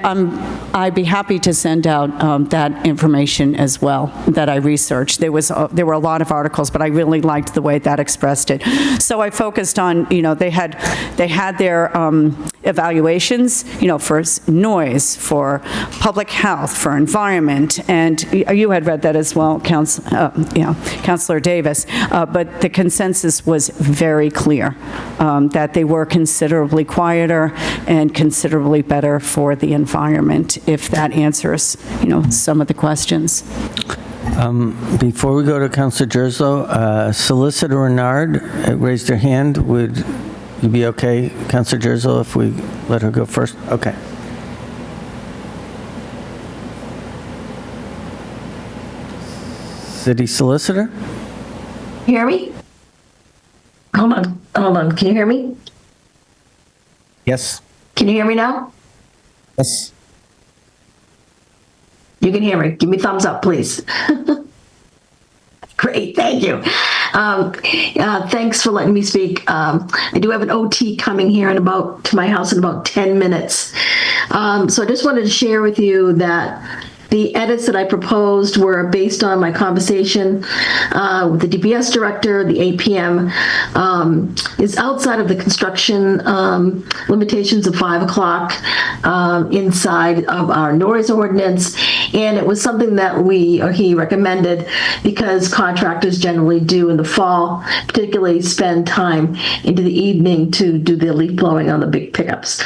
I'd be happy to send out that information as well that I researched. There were a lot of articles, but I really liked the way that expressed it. So I focused on, they had their evaluations, for noise, for public health, for environment, and you had read that as well, Councilor Davis. But the consensus was very clear that they were considerably quieter and considerably better for the environment, if that answers, some of the questions. Before we go to Councilor Gerslow, Solicitor Renard raised her hand. Would you be okay, Councilor Gerslow, if we let her go first? Okay. City Solicitor? You hear me? Hold on. Can you hear me? Yes. Can you hear me now? Yes. You can hear me. Give me thumbs up, please. Great, thank you. Thanks for letting me speak. I do have an OT coming here to my house in about 10 minutes. So I just wanted to share with you that the edits that I proposed were based on my conversation with the DPS director. The APM is outside of the construction limitations of 5 o'clock inside of our noise ordinance. And it was something that he recommended because contractors generally do in the fall, particularly spend time into the evening to do their leaf blowing on the big pickups.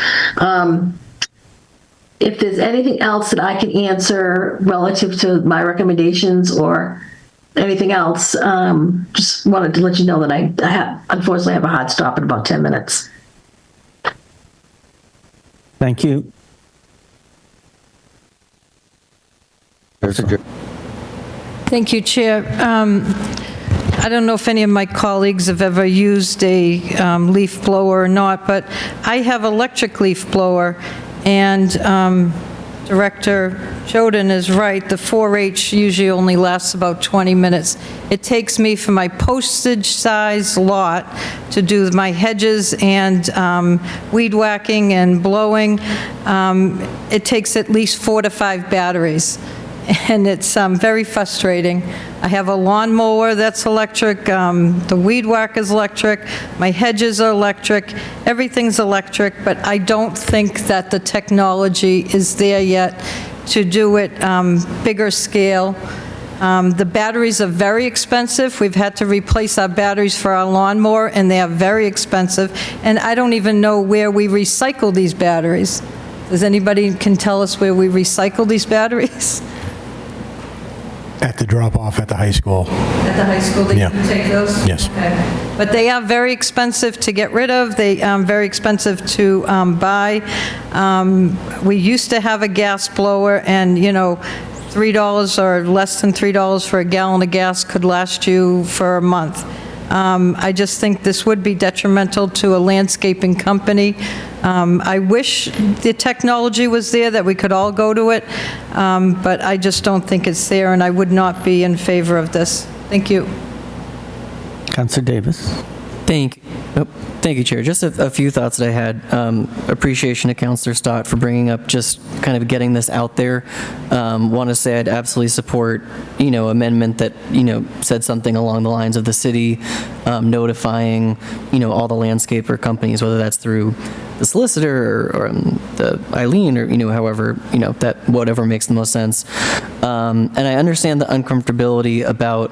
If there's anything else that I can answer relative to my recommendations or anything else, just wanted to let you know that I unfortunately have a hard stop in about 10 minutes. Thank you. Thank you, Chair. I don't know if any of my colleagues have ever used a leaf blower or not, but I have electric leaf blower, and Director Choden is right, the 4-H usually only lasts about 20 minutes. It takes me for my postage-size lot to do my hedges and weed whacking and blowing. It takes at least 4 to 5 batteries, and it's very frustrating. I have a lawnmower that's electric, the weed whacker is electric, my hedges are electric, everything's electric, but I don't think that the technology is there yet to do it bigger scale. The batteries are very expensive. We've had to replace our batteries for our lawnmower, and they are very expensive, and I don't even know where we recycle these batteries. Does anybody can tell us where we recycle these batteries? At the drop-off at the high school. At the high school, they Yeah. can take those? Yes. Okay. But they are very expensive to get rid of. They are very expensive to buy. We used to have a gas blower, and, you know, $3 or less than $3 for a gallon of gas could last you for a month. I just think this would be detrimental to a landscaping company. I wish the technology was there, that we could all go to it, but I just don't think it's there, and I would not be in favor of this. Thank you. Councilor Davis. Thank you, Chair. Just a few thoughts that I had. Appreciation to Councilor Stott for bringing up just kind of getting this out there. Want to say I'd absolutely support, amendment that, said something along the lines of the city notifying, all the landscaper companies, whether that's through the solicitor or the Eileen or, however, that whatever makes the most sense. And I understand the uncomfortability about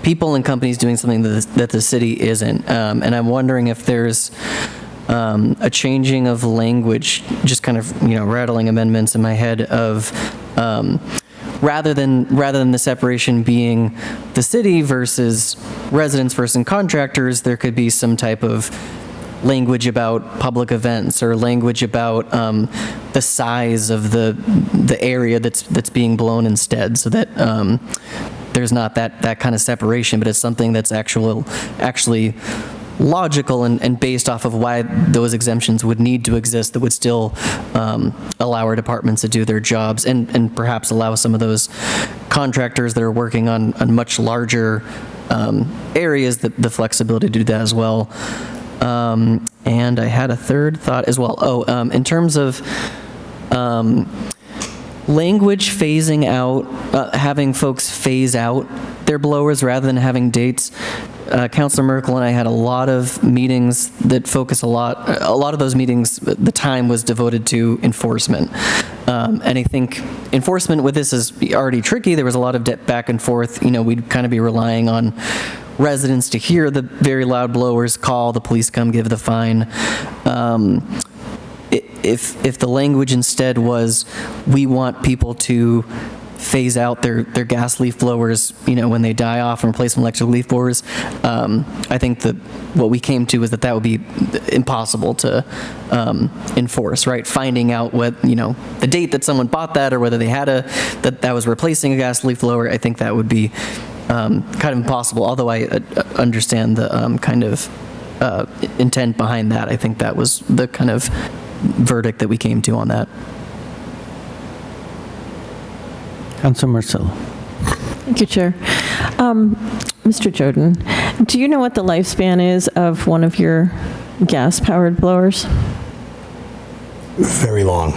people and companies doing something that the city isn't. And I'm wondering if there's a changing of language, just kind of, rattling amendments in my head of rather than the separation being the city versus residents versus contractors, there could be some type of language about public events or language about the size of the area that's being blown instead, so that there's not that kind of separation, but it's something that's actually logical and based off of why those exemptions would need to exist, that would still allow our departments to do their jobs and perhaps allow some of those contractors that are working on much larger areas the flexibility to do that as well. And I had a third thought as well. In terms of language phasing out, having folks phase out their blowers rather than having dates. Councilor Merkel and I had a lot of meetings that focus a lot of those meetings, the time was devoted to enforcement. And I think enforcement with this is already tricky. There was a lot of back and forth. We'd kind of be relying on residents to hear the very loud blowers, call, the police come, give the fine. If the language instead was, we want people to phase out their gas leaf blowers, when they die off and replace them with electric leaf blowers, I think that what we came to is that would be impossible to enforce, right? Finding out what, the date that someone bought that or whether they had that was replacing a gas leaf blower, I think that would be kind of impossible, although I understand the kind of intent behind that. I think that was the kind of verdict that we came to on that. Councilor Marcillo. Thank you, Chair. Mr. Joden, do you know what the lifespan is of one of your gas-powered blowers? Very long.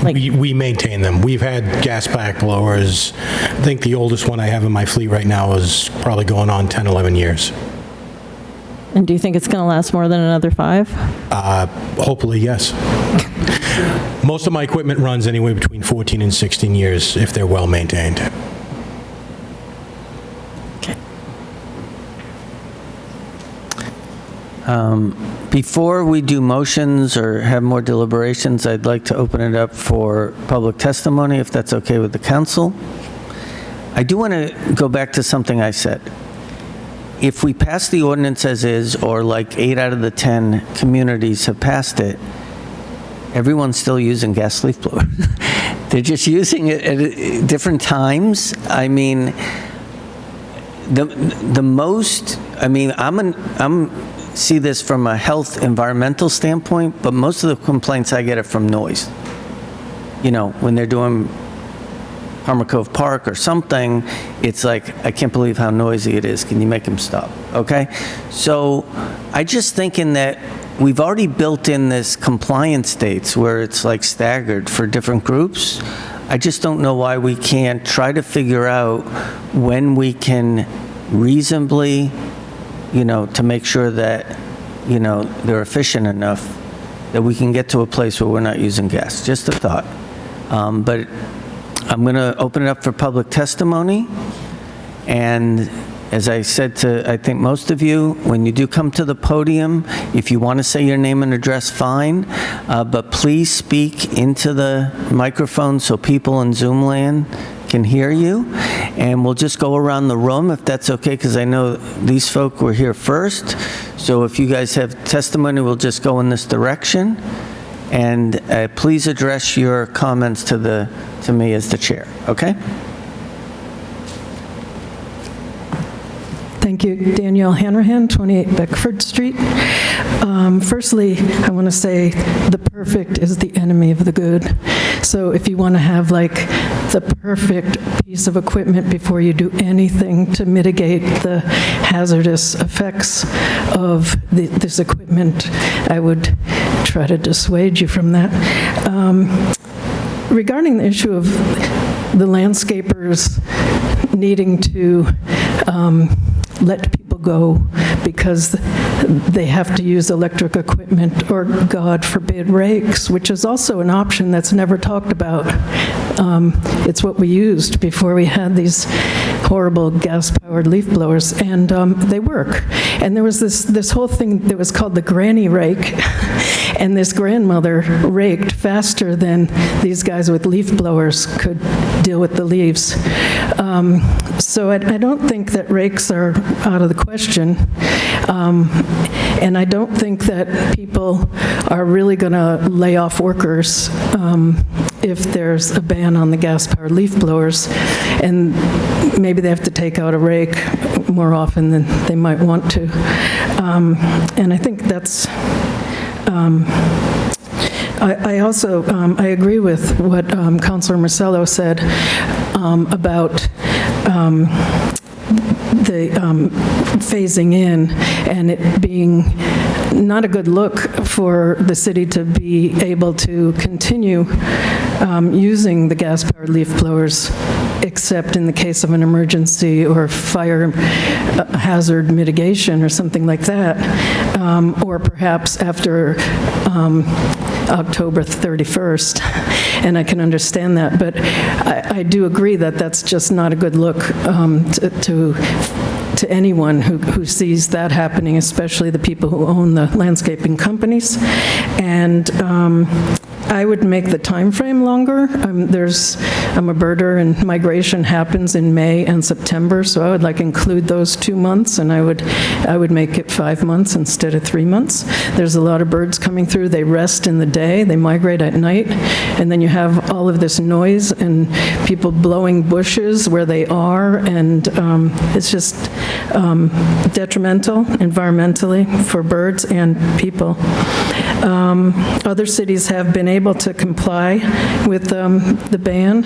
We maintain them. We've had gas-pack blowers. I think the oldest one I have in my fleet right now is probably going on 10, 11 years. And do you think it's going to last more than another 5? Hopefully, yes. Most of my equipment runs anywhere between 14 and 16 years if they're well maintained. Okay. Before we do motions or have more deliberations, I'd like to open it up for public testimony, if that's okay with the council. I do want to go back to something I said. If we pass the ordinance as is, or like 8 out of the 10 communities have passed it, everyone's still using gas leaf blower. They're just using it at different times. I mean, the most, I mean, I'm see this from a health environmental standpoint, but most of the complaints I get are from noise. when they're doing Palmer Cove Park or something, it's like, I can't believe how noisy it is. Can you make them stop? Okay? So I just thinking that we've already built in this compliance dates where it's like staggered for different groups. I just don't know why we can't try to figure out when we can reasonably, to make sure that, they're efficient enough that we can get to a place where we're not using gas. Just a thought. But I'm going to open it up for public testimony. And as I said to, I think, most of you, when you do come to the podium, if you want to say your name and address, fine. But please speak into the microphone so people in Zoom land can hear you. And we'll just go around the room if that's okay, because I know these folk were here first. So if you guys have testimony, we'll just go in this direction. And please address your comments to me as the chair, okay? Thank you. Danielle Hanrahan, 28 Beckford Street. Firstly, I want to say the perfect is the enemy of the good. So if you want to have like the perfect piece of equipment before you do anything to mitigate the hazardous effects of this equipment, I would try to dissuade you from that. Regarding the issue of the landscapers needing to let people go because they have to use electric equipment or, God forbid, rakes, which is also an option that's never talked about. It's what we used before we had these horrible gas-powered leaf blowers, and they work. And there was this whole thing that was called the granny rake, and this grandmother raked faster than these guys with leaf blowers could deal with the leaves. So I don't think that rakes are out of the question. And I don't think that people are really going to lay off workers if there's a ban on the gas-powered leaf blowers. And maybe they have to take out a rake more often than they might want to. And I think that's... I also, I agree with what Councilor Marcello said about the phasing in and it being not a good look for the city to be able to continue using the gas-powered leaf blowers except in the case of an emergency or fire hazard mitigation or something like that, or perhaps after October 31st, and I can understand that, but I do agree that that's just not a good look to anyone who sees that happening, especially the people who own the landscaping companies. And I would make the time frame longer. I'm a birder, and migration happens in May and September, so I would include those 2 months, and I would make it 5 months instead of 3 months. There's a lot of birds coming through. They rest in the day, they migrate at night, and then you have all of this noise and people blowing bushes where they are, and it's just detrimental environmentally for birds and people. Other cities have been able to comply with the ban,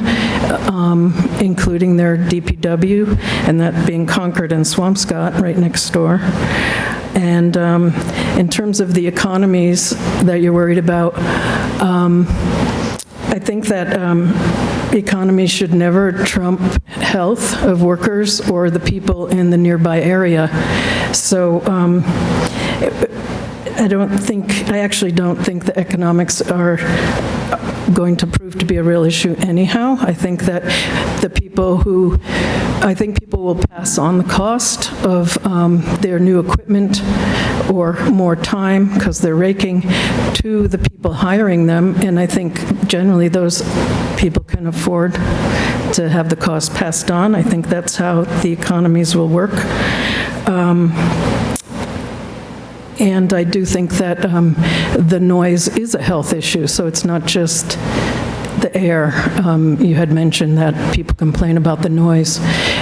including their DPW, and that being Concord and Swampscott right next door. And in terms of the economies that you're worried about, I think that economy should never trump health of workers or the people in the nearby area. So I actually don't think the economics are going to prove to be a real issue anyhow. I think that people will pass on the cost of their new equipment or more time because they're raking to the people hiring them, and I think generally those people can afford to have the cost passed on. I think that's how the economies will work. And I do think that the noise is a health issue, so it's not just the air. You had mentioned that people complain about the noise.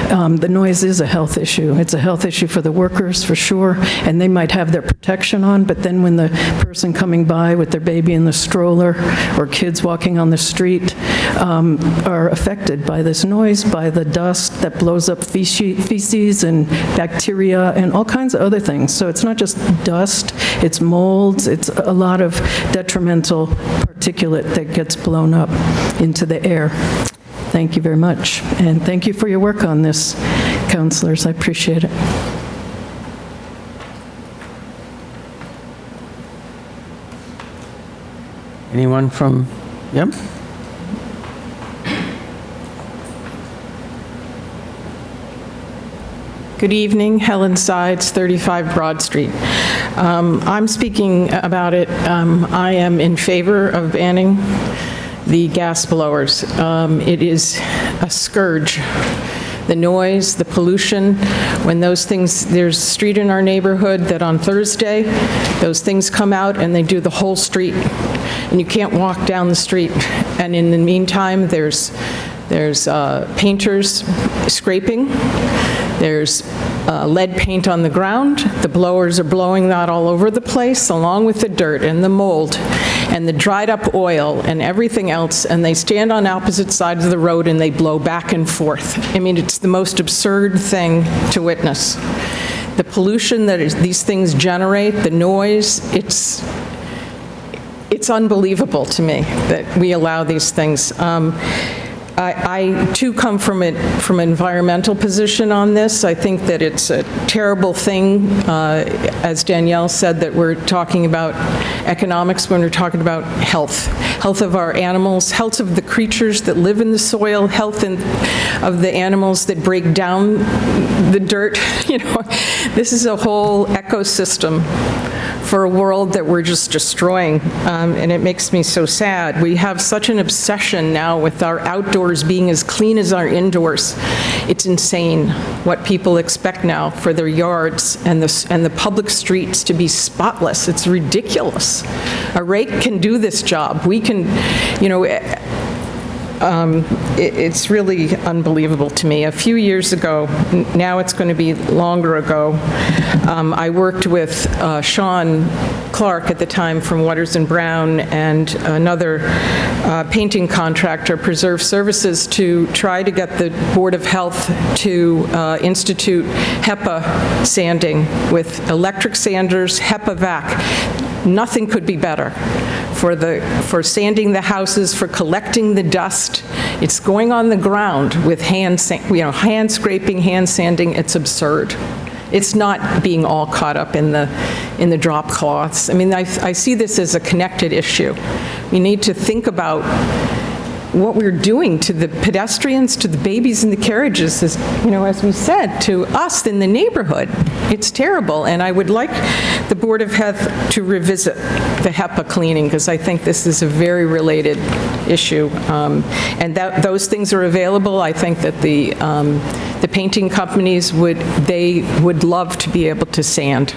the noise is a health issue. It's a health issue for the workers, for sure, and they might have their protection on, but then when the person coming by with their baby in the stroller or kids walking on the street are affected by this noise, by the dust that blows up feces and bacteria and all kinds of other things. So it's not just dust, it's molds, it's a lot of detrimental particulate that gets blown up into the air. Thank you very much, and thank you for your work on this, counselors. I appreciate it. Anyone from, yep? Good evening, Helen Sides, 35 Broad Street. I'm speaking about it. I am in favor of banning the gas blowers. It is a scourge. The noise, the pollution, when those things, there's a street in our neighborhood that on Thursday, those things come out and they do the whole street. And you can't walk down the street. And in the meantime, there's painters scraping. There's lead paint on the ground. The blowers are blowing that all over the place, along with the dirt and the mold and the dried up oil and everything else, and they stand on opposite sides of the road and they blow back and forth. I mean, it's the most absurd thing to witness. The pollution that these things generate, the noise, it's unbelievable to me that we allow these things. I too come from an environmental position on this. I think that it's a terrible thing, as Danielle said, that we're talking about economics when we're talking about health. Health of our animals, health of the creatures that live in the soil, health of the animals that break down the dirt. You know, this is a whole ecosystem for a world that we're just destroying, and it makes me so sad. We have such an obsession now with our outdoors being as clean as our indoors. It's insane what people expect now for their yards and the public streets to be spotless. It's ridiculous. A rake can do this job. We can, you know, it's really unbelievable to me. A few years ago, now it's going to be longer ago, I worked with Sean Clark at the time from Waters and Brown and another painting contractor, Preserve Services, to try to get the Board of Health to institute HEPA sanding with electric sanders, HEPA vac. Nothing could be better for sanding the houses, for collecting the dust. It's going on the ground with hand scraping, hand sanding. It's absurd. It's not being all caught up in the drop cloths. I mean, I see this as a connected issue. We need to think about what we're doing to the pedestrians, to the babies in the carriages, as we said, to us in the neighborhood. It's terrible, and I would like the Board of Health to revisit the HEPA cleaning, because I think this is a very related issue, and those things are available. I think that the painting companies would love to be able to sand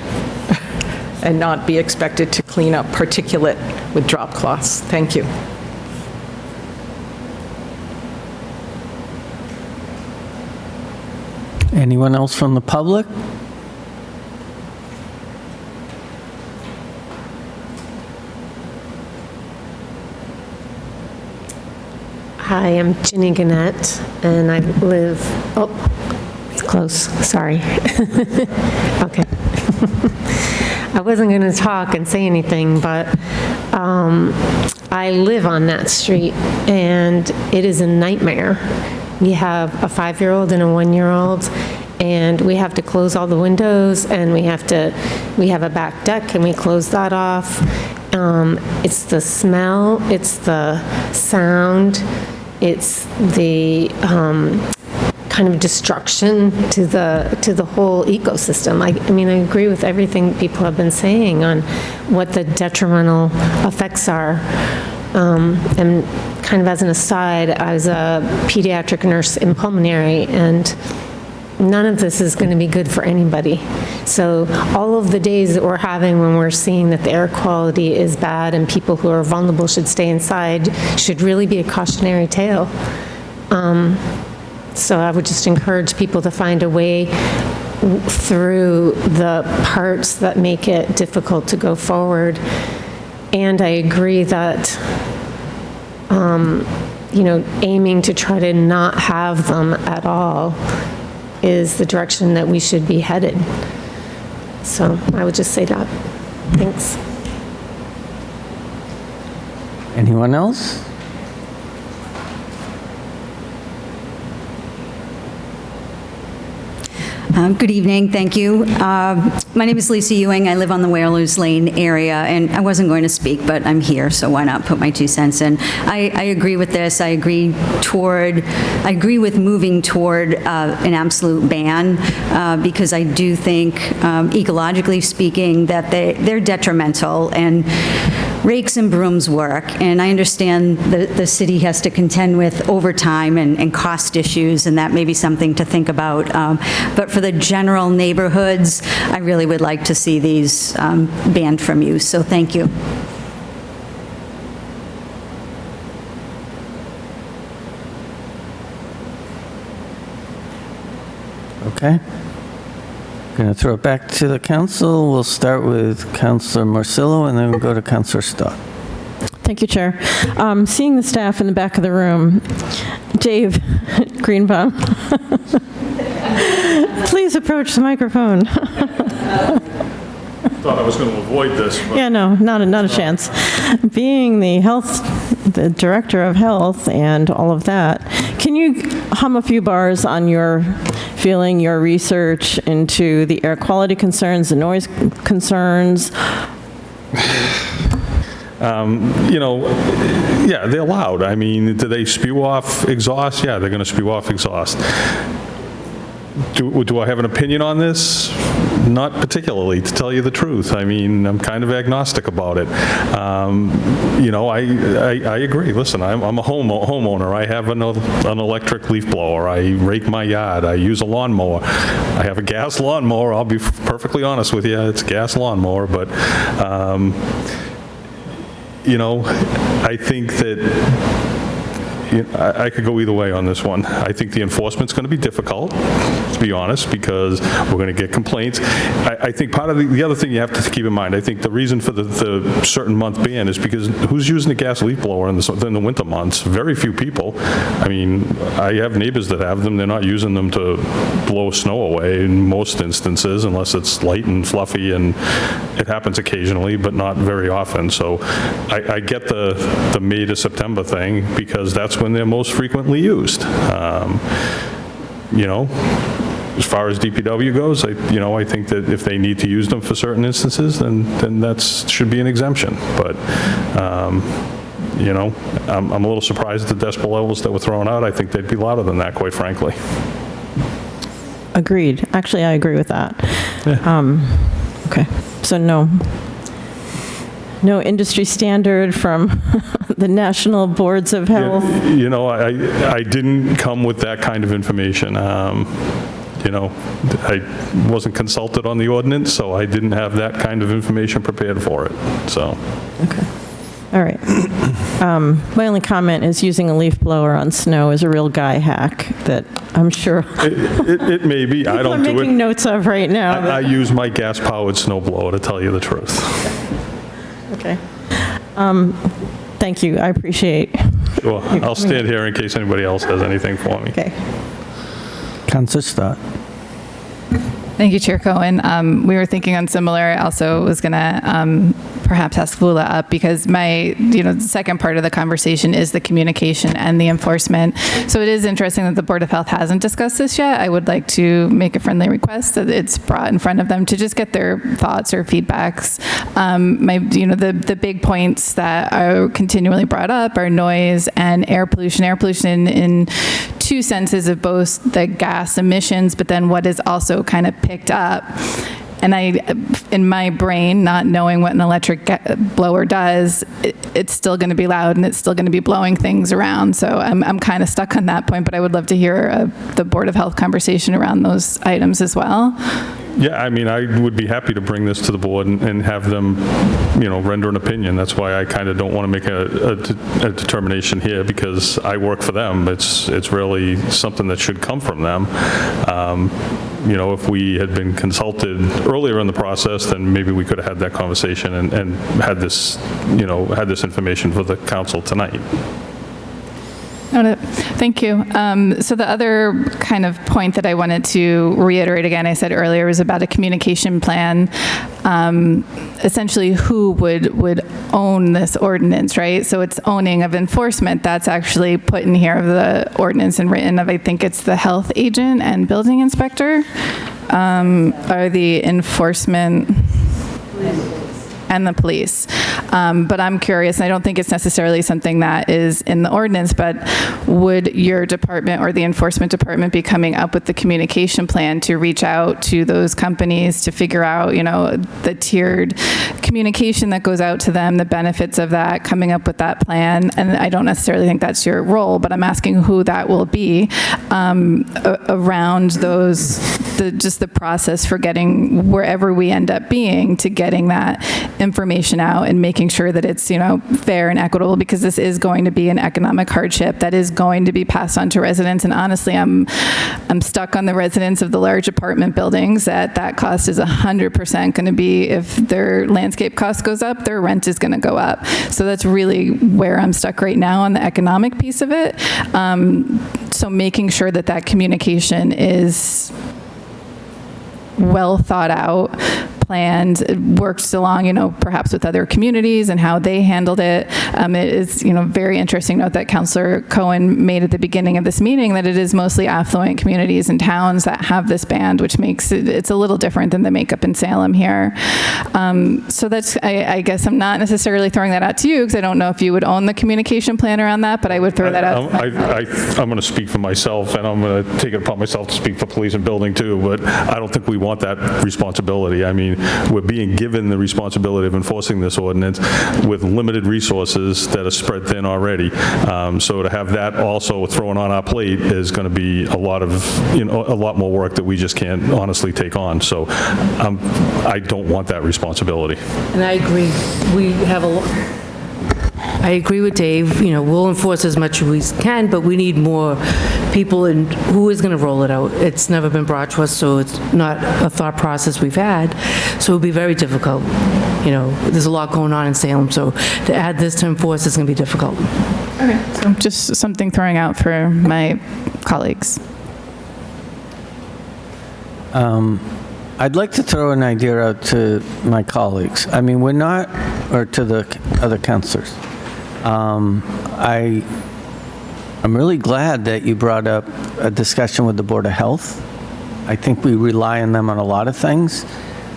and not be expected to clean up particulate with drop cloths. Thank you. Anyone else from the public? Hi, I'm Ginny Gannett, and I live, it's close, sorry. Okay. I wasn't going to talk and say anything, but I live on that street, and it is a nightmare. We have a 5-year-old and a 1-year-old, and we have to close all the windows, and we have a back deck, and we close that off. It's the smell, it's the sound, it's the kind of destruction to the whole ecosystem. I mean, I agree with everything people have been saying on what the detrimental effects are. And kind of as an aside, I was a pediatric nurse in pulmonary, and none of this is going to be good for anybody. So all of the days that we're having when we're seeing that the air quality is bad and people who are vulnerable should stay inside should really be a cautionary tale. So I would just encourage people to find a way through the parts that make it difficult to go forward. And I agree that, aiming to try to not have them at all is the direction that we should be headed. So I would just say that. Thanks. Anyone else? Good evening, thank you. My name is Lisa Ewing, I live on the Whalers Lane area, and I wasn't going to speak, but I'm here, so why not put my 2 cents in. I agree with this, I agree with moving toward an absolute ban, because I do think, ecologically speaking, that they're detrimental, and rakes and brooms work, and I understand the city has to contend with overtime and cost issues, and that may be something to think about. But for the general neighborhoods, I really would like to see these banned from use, so thank you. Okay. Going to throw it back to the council. We'll start with Councilor Morcillo, and then we'll go to Councilor Stott. Thank you, Chair. Seeing the staff in the back of the room, Dave Greenbaum, please approach the microphone. Thought I was going to avoid this. But yeah, no, not a chance. Being the director of health and all of that, can you hum a few bars on your feeling, your research into the air quality concerns, the noise concerns? Yeah, they're loud. I mean, do they spew off exhaust? Yeah, they're going to spew off exhaust. Do I have an opinion on this? Not particularly, to tell you the truth. I mean, I'm kind of agnostic about it. I agree. Listen, I'm a homeowner. I have an electric leaf blower. I rake my yard. I use a lawnmower. I have a gas lawnmower. I'll be perfectly honest with you. It's a gas lawnmower, but I think that I could go either way on this one. I think the enforcement's going to be difficult, to be honest, because we're going to get complaints. I think part of the other thing you have to keep in mind, I think the reason for the certain month ban is because who's using a gas leaf blower in the winter months? Very few people. I mean, I have neighbors that have them. They're not using them to blow snow away in most instances, unless it's light and fluffy, and it happens occasionally, but not very often. So I get the May to September thing, because that's when they're most frequently used. As far as DPW goes, I think that if they need to use them for certain instances, then that should be an exemption. But I'm a little surprised at the decibel levels that were thrown out. I think they'd be louder than that, quite frankly. Agreed. Actually, I agree with that. Yeah. Okay. So no industry standard from the national boards of health? I didn't come with that kind of information. I wasn't consulted on the ordinance, so I didn't have that kind of information prepared for it, so. Okay. All right. My only comment is using a leaf blower on snow is a real guy hack that I'm sure it may be. I don't do it. I'm making notes of right now. I use my gas-powered snow blower, to tell you the truth. Okay. Thank you. I appreciate. Sure. I'll stand here in case anybody else has anything for me. Okay. Councilor Stott. Thank you, Chair Cohen. We were thinking on similar. I also was going to perhaps ask Lula up, because the second part of the conversation is the communication and the enforcement. So it is interesting that the Board of Health hasn't discussed this yet. I would like to make a friendly request that it's brought in front of them to just get their thoughts or feedbacks. The big points that are continually brought up are noise and air pollution. Air pollution in two senses of both the gas emissions, but then what is also kind of picked up. And in my brain, not knowing what an electric blower does, it's still going to be loud and it's still going to be blowing things around. So I'm kind of stuck on that point, but I would love to hear the Board of Health conversation around those items as well. Yeah, I mean, I would be happy to bring this to the board and have them, render an opinion. That's why I kind of don't want to make a determination here, because I work for them. It's really something that should come from them. If we had been consulted earlier in the process, then maybe we could have had that conversation and had this, had this information for the council tonight. Thank you. So the other kind of point that I wanted to reiterate again, I said earlier, was about a communication plan. Essentially, who would own this ordinance, right? So it's owning of enforcement. That's actually put in here of the ordinance and written of, I think it's the health agent and building inspector are the enforcement and the police. But I'm curious, and I don't think it's necessarily something that is in the ordinance, but would your department or the enforcement department be coming up with the communication plan to reach out to those companies to figure out, the tiered communication that goes out to them, the benefits of that, coming up with that plan? And I don't necessarily think that's your role, but I'm asking who that will be around those, just the process for getting wherever we end up being, to getting that information out and making sure that it's, fair and equitable, because this is going to be an economic hardship that is going to be passed on to residents. And honestly, I'm stuck on the residents of the large apartment buildings that cost is 100% going to be, if their landscape cost goes up, their rent is going to go up. So that's really where I'm stuck right now on the economic piece of it. So making sure that communication is well thought out, planned, worked along, perhaps with other communities and how they handled it. It is, very interesting note that Councillor Cohen made at the beginning of this meeting, that it is mostly affluent communities and towns that have this band, which makes it's a little different than the makeup in Salem here. So that's, I guess I'm not necessarily throwing that out to you, because I don't know if you would own the communication plan around that, but I would throw that out. I'm going to speak for myself, and I'm going to take it upon myself to speak for police and building too, but I don't think we want that responsibility. I mean, we're being given the responsibility of enforcing this ordinance with limited resources that are spread thin already. So to have that also thrown on our plate is going to be a lot more work that we just can't honestly take on. So I don't want that responsibility. And I agree. I agree with Dave. We'll enforce as much as we can, but we need more people, and who is going to roll it out? It's never been brought to us, so it's not a thought process we've had. So it'll be very difficult. There's a lot going on in Salem, so to add this to enforce is going to be difficult. Okay, so just something throwing out for my colleagues. I'd like to throw an idea out to my colleagues. I mean, or to the other councilors. I'm really glad that you brought up a discussion with the Board of Health. I think we rely on them on a lot of things.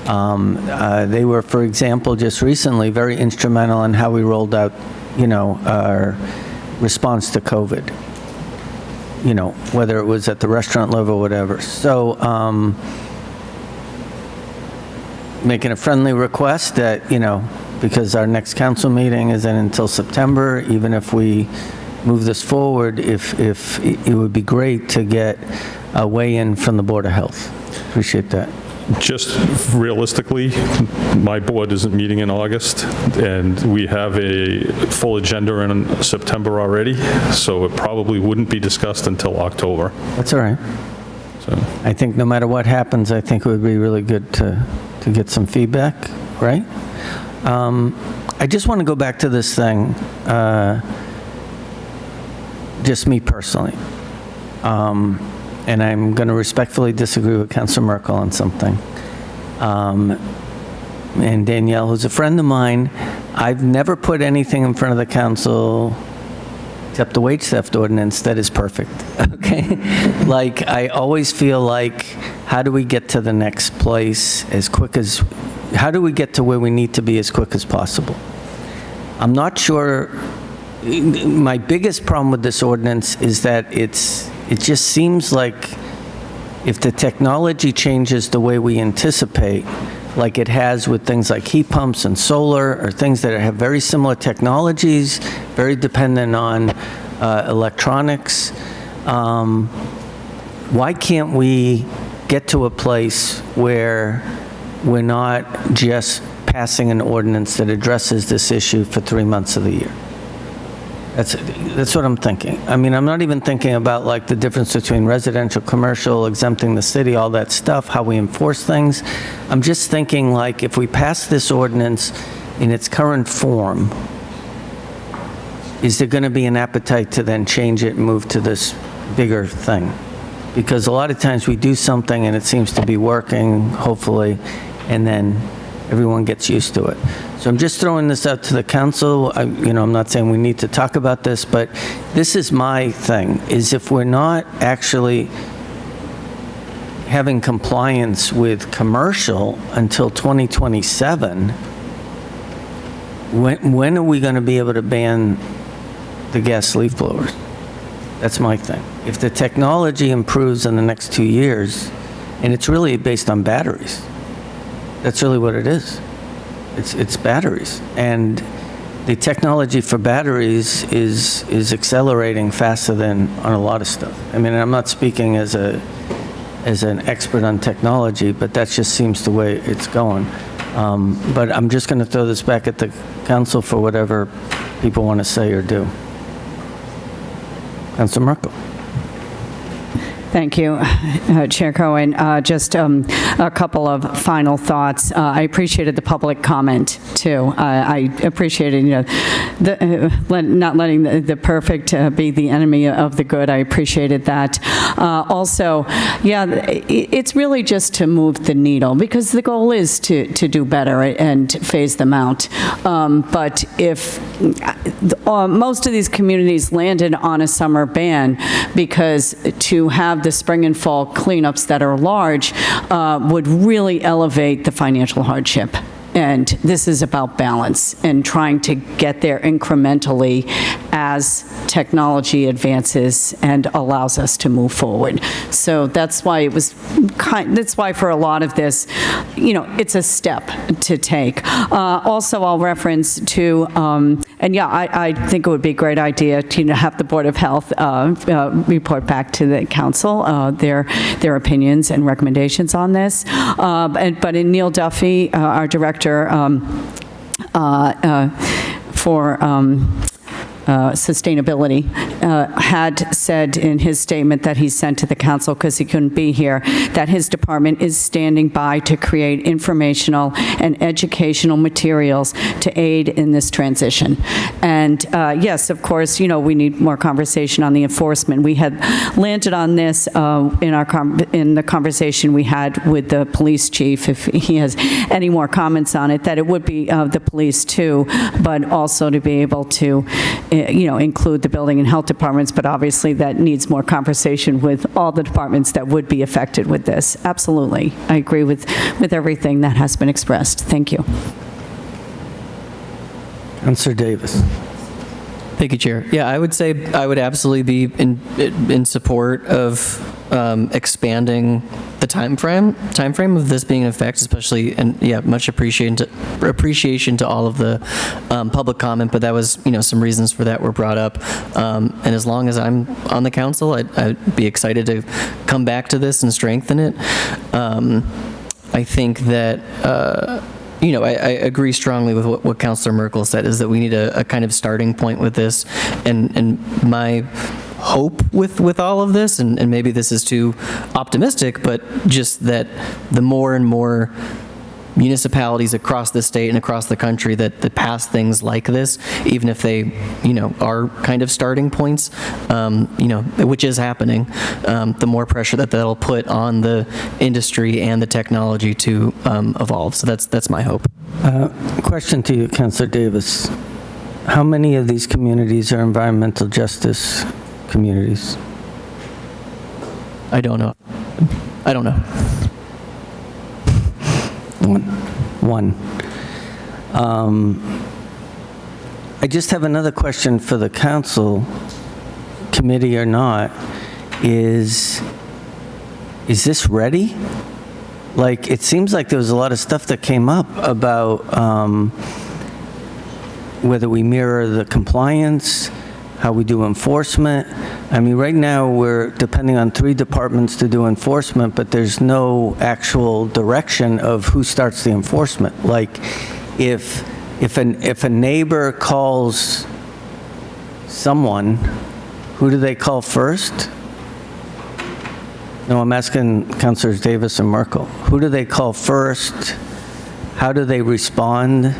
They were, for example, just recently very instrumental in how we rolled out, our response to COVID. Whether it was at the restaurant level or whatever. So, making a friendly request that, because our next council meeting isn't until September, even if we move this forward, if it would be great to get a weigh-in from the Board of Health. Appreciate that. Just realistically, my board isn't meeting in August, and we have a full agenda in September already, so it probably wouldn't be discussed until October. That's all right. So I think no matter what happens, I think it would be really good to get some feedback, right? I just want to go back to this thing, just me personally. And I'm going to respectfully disagree with Councilor Merkel on something. And Danielle, who's a friend of mine, I've never put anything in front of the council except the wage theft ordinance that is perfect, okay? I always feel like, how do we get to the next place how do we get to where we need to be as quick as possible? I'm not sure, my biggest problem with this ordinance is that it just seems like if the technology changes the way we anticipate, like it has with things like heat pumps and solar, or things that have very similar technologies, very dependent on electronics, why can't we get to a place where we're not just passing an ordinance that addresses this issue for 3 months of the year. That's what I'm thinking. I mean, I'm not even thinking about like the difference between residential, commercial, exempting the city, all that stuff, how we enforce things. I'm just thinking like if we pass this ordinance in its current form, is there going to be an appetite to then change it and move to this bigger thing? Because a lot of times we do something and it seems to be working, hopefully, and then everyone gets used to it. So I'm just throwing this out to the council. I'm not saying we need to talk about this, but this is my thing, is if we're not actually having compliance with commercial until 2027, when are we going to be able to ban the gas leaf blowers? That's my thing. If the technology improves in the next 2 years, and it's really based on batteries, that's really what it is. It's batteries. And the technology for batteries is accelerating faster than on a lot of stuff. I mean, I'm not speaking as an expert on technology, but that just seems the way it's going. But I'm just going to throw this back at the council for whatever people want to say or do. Councilor Merkel. Thank you, Chair Cohen. Just a couple of final thoughts. I appreciated the public comment, too. I appreciated, not letting the perfect be the enemy of the good. I appreciated that. Also, it's really just to move the needle, because the goal is to do better and phase them out. But if most of these communities landed on a summer ban, because to have the spring and fall cleanups that are large would really elevate the financial hardship. And this is about balance and trying to get there incrementally as technology advances and allows us to move forward. So that's why that's why for a lot of this, it's a step to take. Also, I'll reference to, I think it would be a great idea to have the Board of Health report back to the council their opinions and recommendations on this. But in Neil Duffy, our director for sustainability, had said in his statement that he sent to the council because he couldn't be here, that his department is standing by to create informational and educational materials to aid in this transition. And yes, of course, we need more conversation on the enforcement. We had landed on this in the conversation we had with the police chief, if he has any more comments on it, that it would be the police too, but also to be able to include the building and health departments, but obviously that needs more conversation with all the departments that would be affected with this. Absolutely. I agree with everything that has been expressed. Thank you. Councilor Davis. Thank you, Chair. Yeah, I would say I would absolutely be in support of expanding the time frame of this being in effect, especially, and much appreciation to all of the public comment, but that was, some reasons for that were brought up. And as long as I'm on the council, I'd be excited to come back to this and strengthen it. I think that, I agree strongly with what Councilor Merkel said, is that we need a kind of starting point with this. And my hope with all of this, and maybe this is too optimistic, but just that the more and more municipalities across the state and across the country that pass things like this, even if they, are kind of starting points, which is happening, the more pressure that'll put on the industry and the technology to evolve. So that's my hope. Question to you, Councilor Davis. How many of these communities are environmental justice communities? I don't know. One. I just have another question for the council, committee or not, is this ready? Like, it seems like there was a lot of stuff that came up about whether we mirror the compliance, how we do enforcement. I mean, right now, we're depending on 3 departments to do enforcement, but there's no actual direction of who starts the enforcement. Like, if a neighbor calls someone, who do they call first? No, I'm asking Councilors Davis and Merkel. Who do they call first? How do they respond?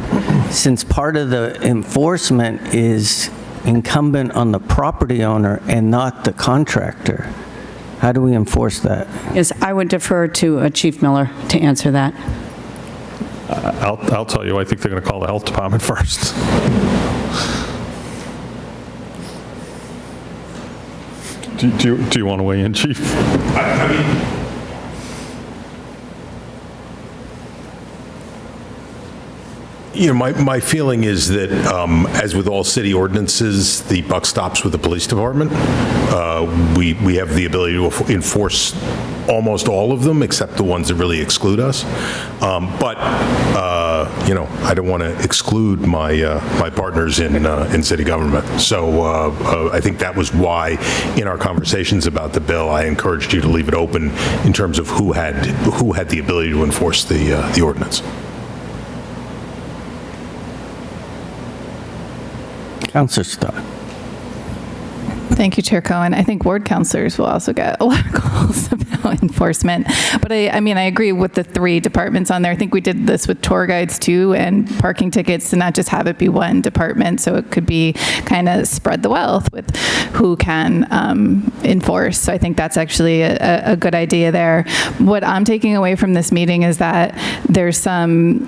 Since part of the enforcement is incumbent on the property owner and not the contractor, how do we enforce that? Yes, I would defer to Chief Miller to answer that. I'll tell you, I think they're going to call the health department first. Do you want to weigh in, Chief? I mean, you know, my feeling is that, as with all city ordinances, the buck stops with the police department. We have the ability to enforce almost all of them, except the ones that really exclude us. But you know, I don't want to exclude my my partners in city government. So I think that was why, in our conversations about the bill, I encouraged you to leave it open in terms of who had the ability to enforce the ordinance. Councilor Starr. Thank you, Chair Cohen. I think ward councilors will also get a lot of calls about enforcement. But I mean, I agree with the 3 departments on there. I think we did this with tour guides too, and parking tickets, to not just have it be one department. So it could be kind of spread the wealth with who can enforce. So I think that's actually a good idea there. What I'm taking away from this meeting is that there's some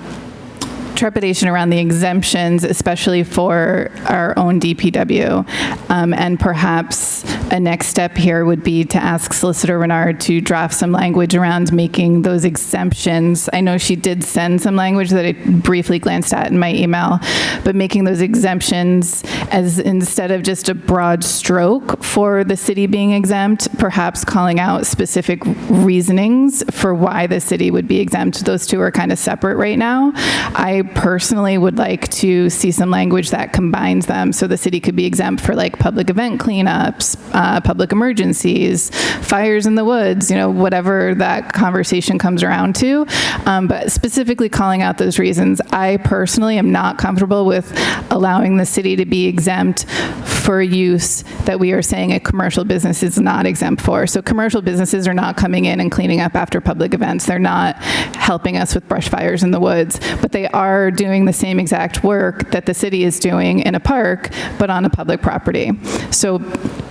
trepidation around the exemptions, especially for our own DPW. And perhaps a next step here would be to ask Solicitor Renard to draft some language around making those exemptions. I know she did send some language that I briefly glanced at in my email, but making those exemptions as, instead of just a broad stroke for the city being exempt, perhaps calling out specific reasonings for why the city would be exempt. Those 2 are kind of separate right now. I personally would like to see some language that combines them, so the city could be exempt for like public event cleanups, public emergencies, fires in the woods, you know, whatever that conversation comes around to. But specifically calling out those reasons, I personally am not comfortable with allowing the city to be exempt for use that we are saying a commercial business is not exempt for. So commercial businesses are not coming in and cleaning up after public events. They're not helping us with brush fires in the woods, but they are doing the same exact work that the city is doing in a park, but on a public property. So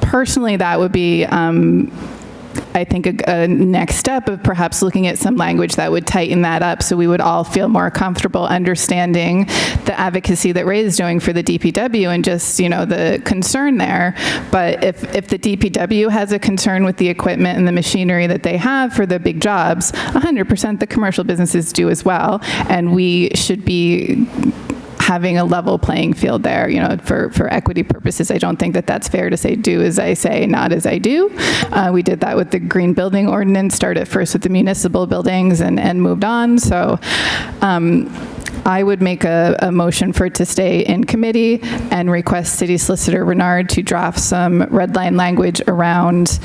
personally, that would be, I think, a next step of perhaps looking at some language that would tighten that up, so we would all feel more comfortable understanding the advocacy that Ray is doing for the DPW and just, you know, the concern there. But if the DPW has a concern with the equipment and the machinery that they have for the big jobs, 100% the commercial businesses do as well, and we should be having a level playing field there, you know, for equity purposes. I don't think that that's fair to say do as I say, not as I do. We did that with the green building ordinance, started first with the municipal buildings and moved on. So I would make a motion for it to stay in committee and request City Solicitor Renard to draft some red line language around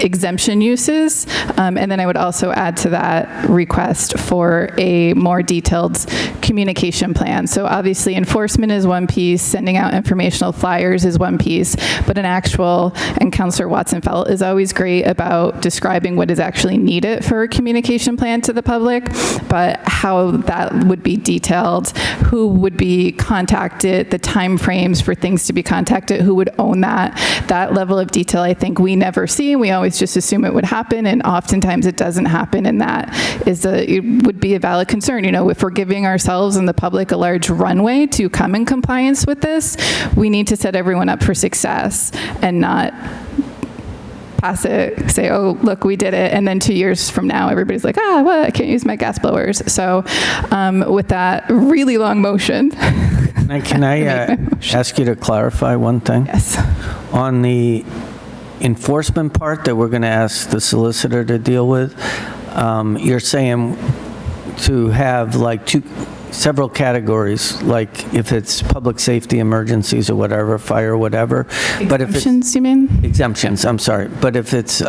exemption uses. And then I would also add to that request for a more detailed communication plan. So obviously enforcement is one piece, sending out informational flyers is one piece, but an actual, and Councillor Watson-Felt is always great about describing what is actually needed for a communication plan to the public, but how that would be detailed, who would be contacted, the timeframes for things to be contacted, who would own that. That level of detail I think we never see, and we always just assume it would happen, and oftentimes it doesn't happen, and that is it would be a valid concern. You know, if we're giving ourselves and the public a large runway to come in compliance with this, we need to set everyone up for success and not pass it, say, oh, look, we did it, and then 2 years from now, everybody's like, what, I can't use my gas blowers. So with that really long motion. Can I ask you to clarify one thing? Yes. On the enforcement part that we're going to ask the solicitor to deal with, you're saying to have like several categories, like if it's public safety emergencies or whatever, fire, whatever. But if it's Exemptions, you mean? exemptions, I'm sorry. But if it's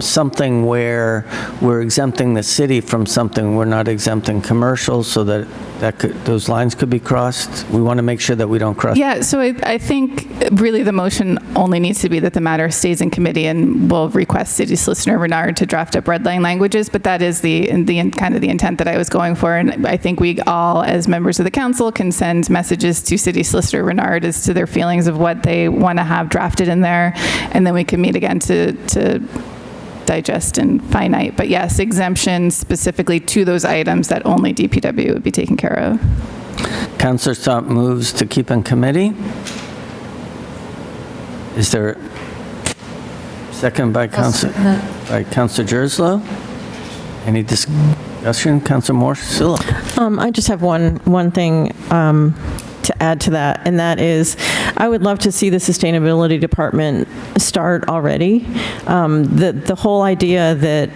something where we're exempting the city from something, we're not exempting commercial, so that those lines could be crossed, we want to make sure that we don't cross. Yeah, so I think really the motion only needs to be that the matter stays in committee, and we'll request City Solicitor Renard to draft up red line languages, but that is the kind of the intent that I was going for, and I think we all, as members of the council, can send messages to City Solicitor Renard as to their feelings of what they want to have drafted in there, and then we can meet again to digest and finite. But yes, exemptions specifically to those items that only DPW would be taking care of. Councillor Stott moves to keep in committee. Is there second by Councillor Jerslow? Any discussion? Councillor Morsillo? I just have one thing to add to that, and that is I would love to see the sustainability department start already. The whole idea that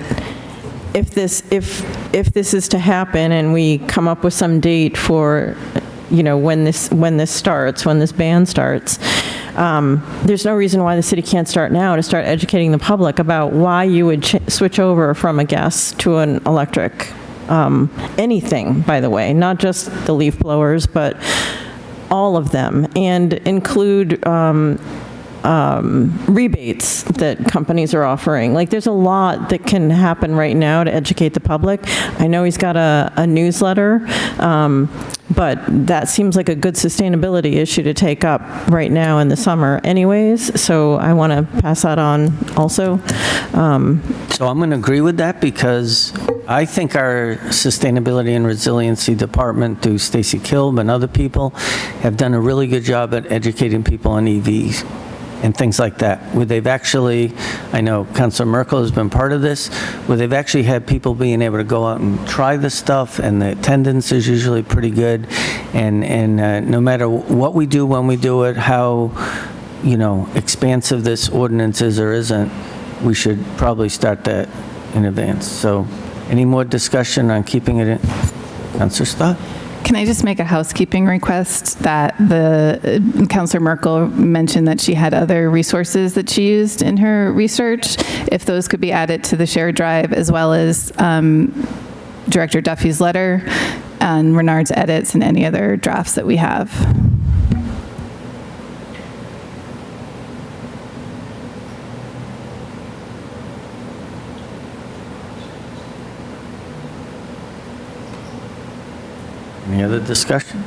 if this is to happen and we come up with some date for, when this ban starts, there's no reason why the city can't start now to start educating the public about why you would switch over from a gas to an electric. Anything, by the way, not just the leaf blowers, but all of them, and include rebates that companies are offering. Like, there's a lot that can happen right now to educate the public. I know he's got a newsletter, but that seems like a good sustainability issue to take up right now in the summer anyways, so I want to pass that on also. So I'm going to agree with that, because I think our Sustainability and Resiliency Department, through Stacy Kilb and other people, have done a really good job at educating people on EVs and things like that, where they've actually, I know Councilor Merkel has been part of this, where they've actually had people being able to go out and try the stuff, and the attendance is usually pretty good, and no matter what we do, when we do it, how, expansive this ordinance is or isn't, we should probably start that in advance. So any more discussion on keeping it in? Councilor Stott? Can I just make a housekeeping request that Councilor Merkel mentioned that she had other resources that she used in her research, if those could be added to the shared drive, as well as Director Duffy's letter and Renard's edits and any other drafts that we have. Any other discussion?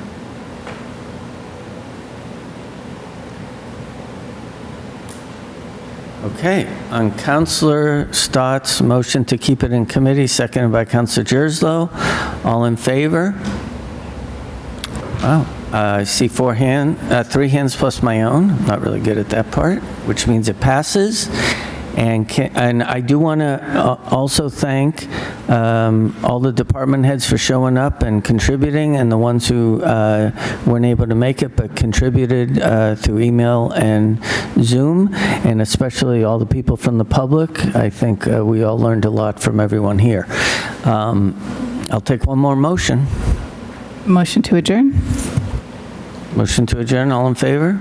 Okay, on Councilor Stott's motion to keep it in committee, seconded by Councilor Jerslow, all in favor? Wow, I see three hands plus my own. I'm not really good at that part, which means it passes. And I do want to also thank all the department heads for showing up and contributing, and the ones who weren't able to make it but contributed through email and Zoom, and especially all the people from the public. I think we all learned a lot from everyone here. I'll take one more motion. Motion to adjourn. Motion to adjourn, all in favor?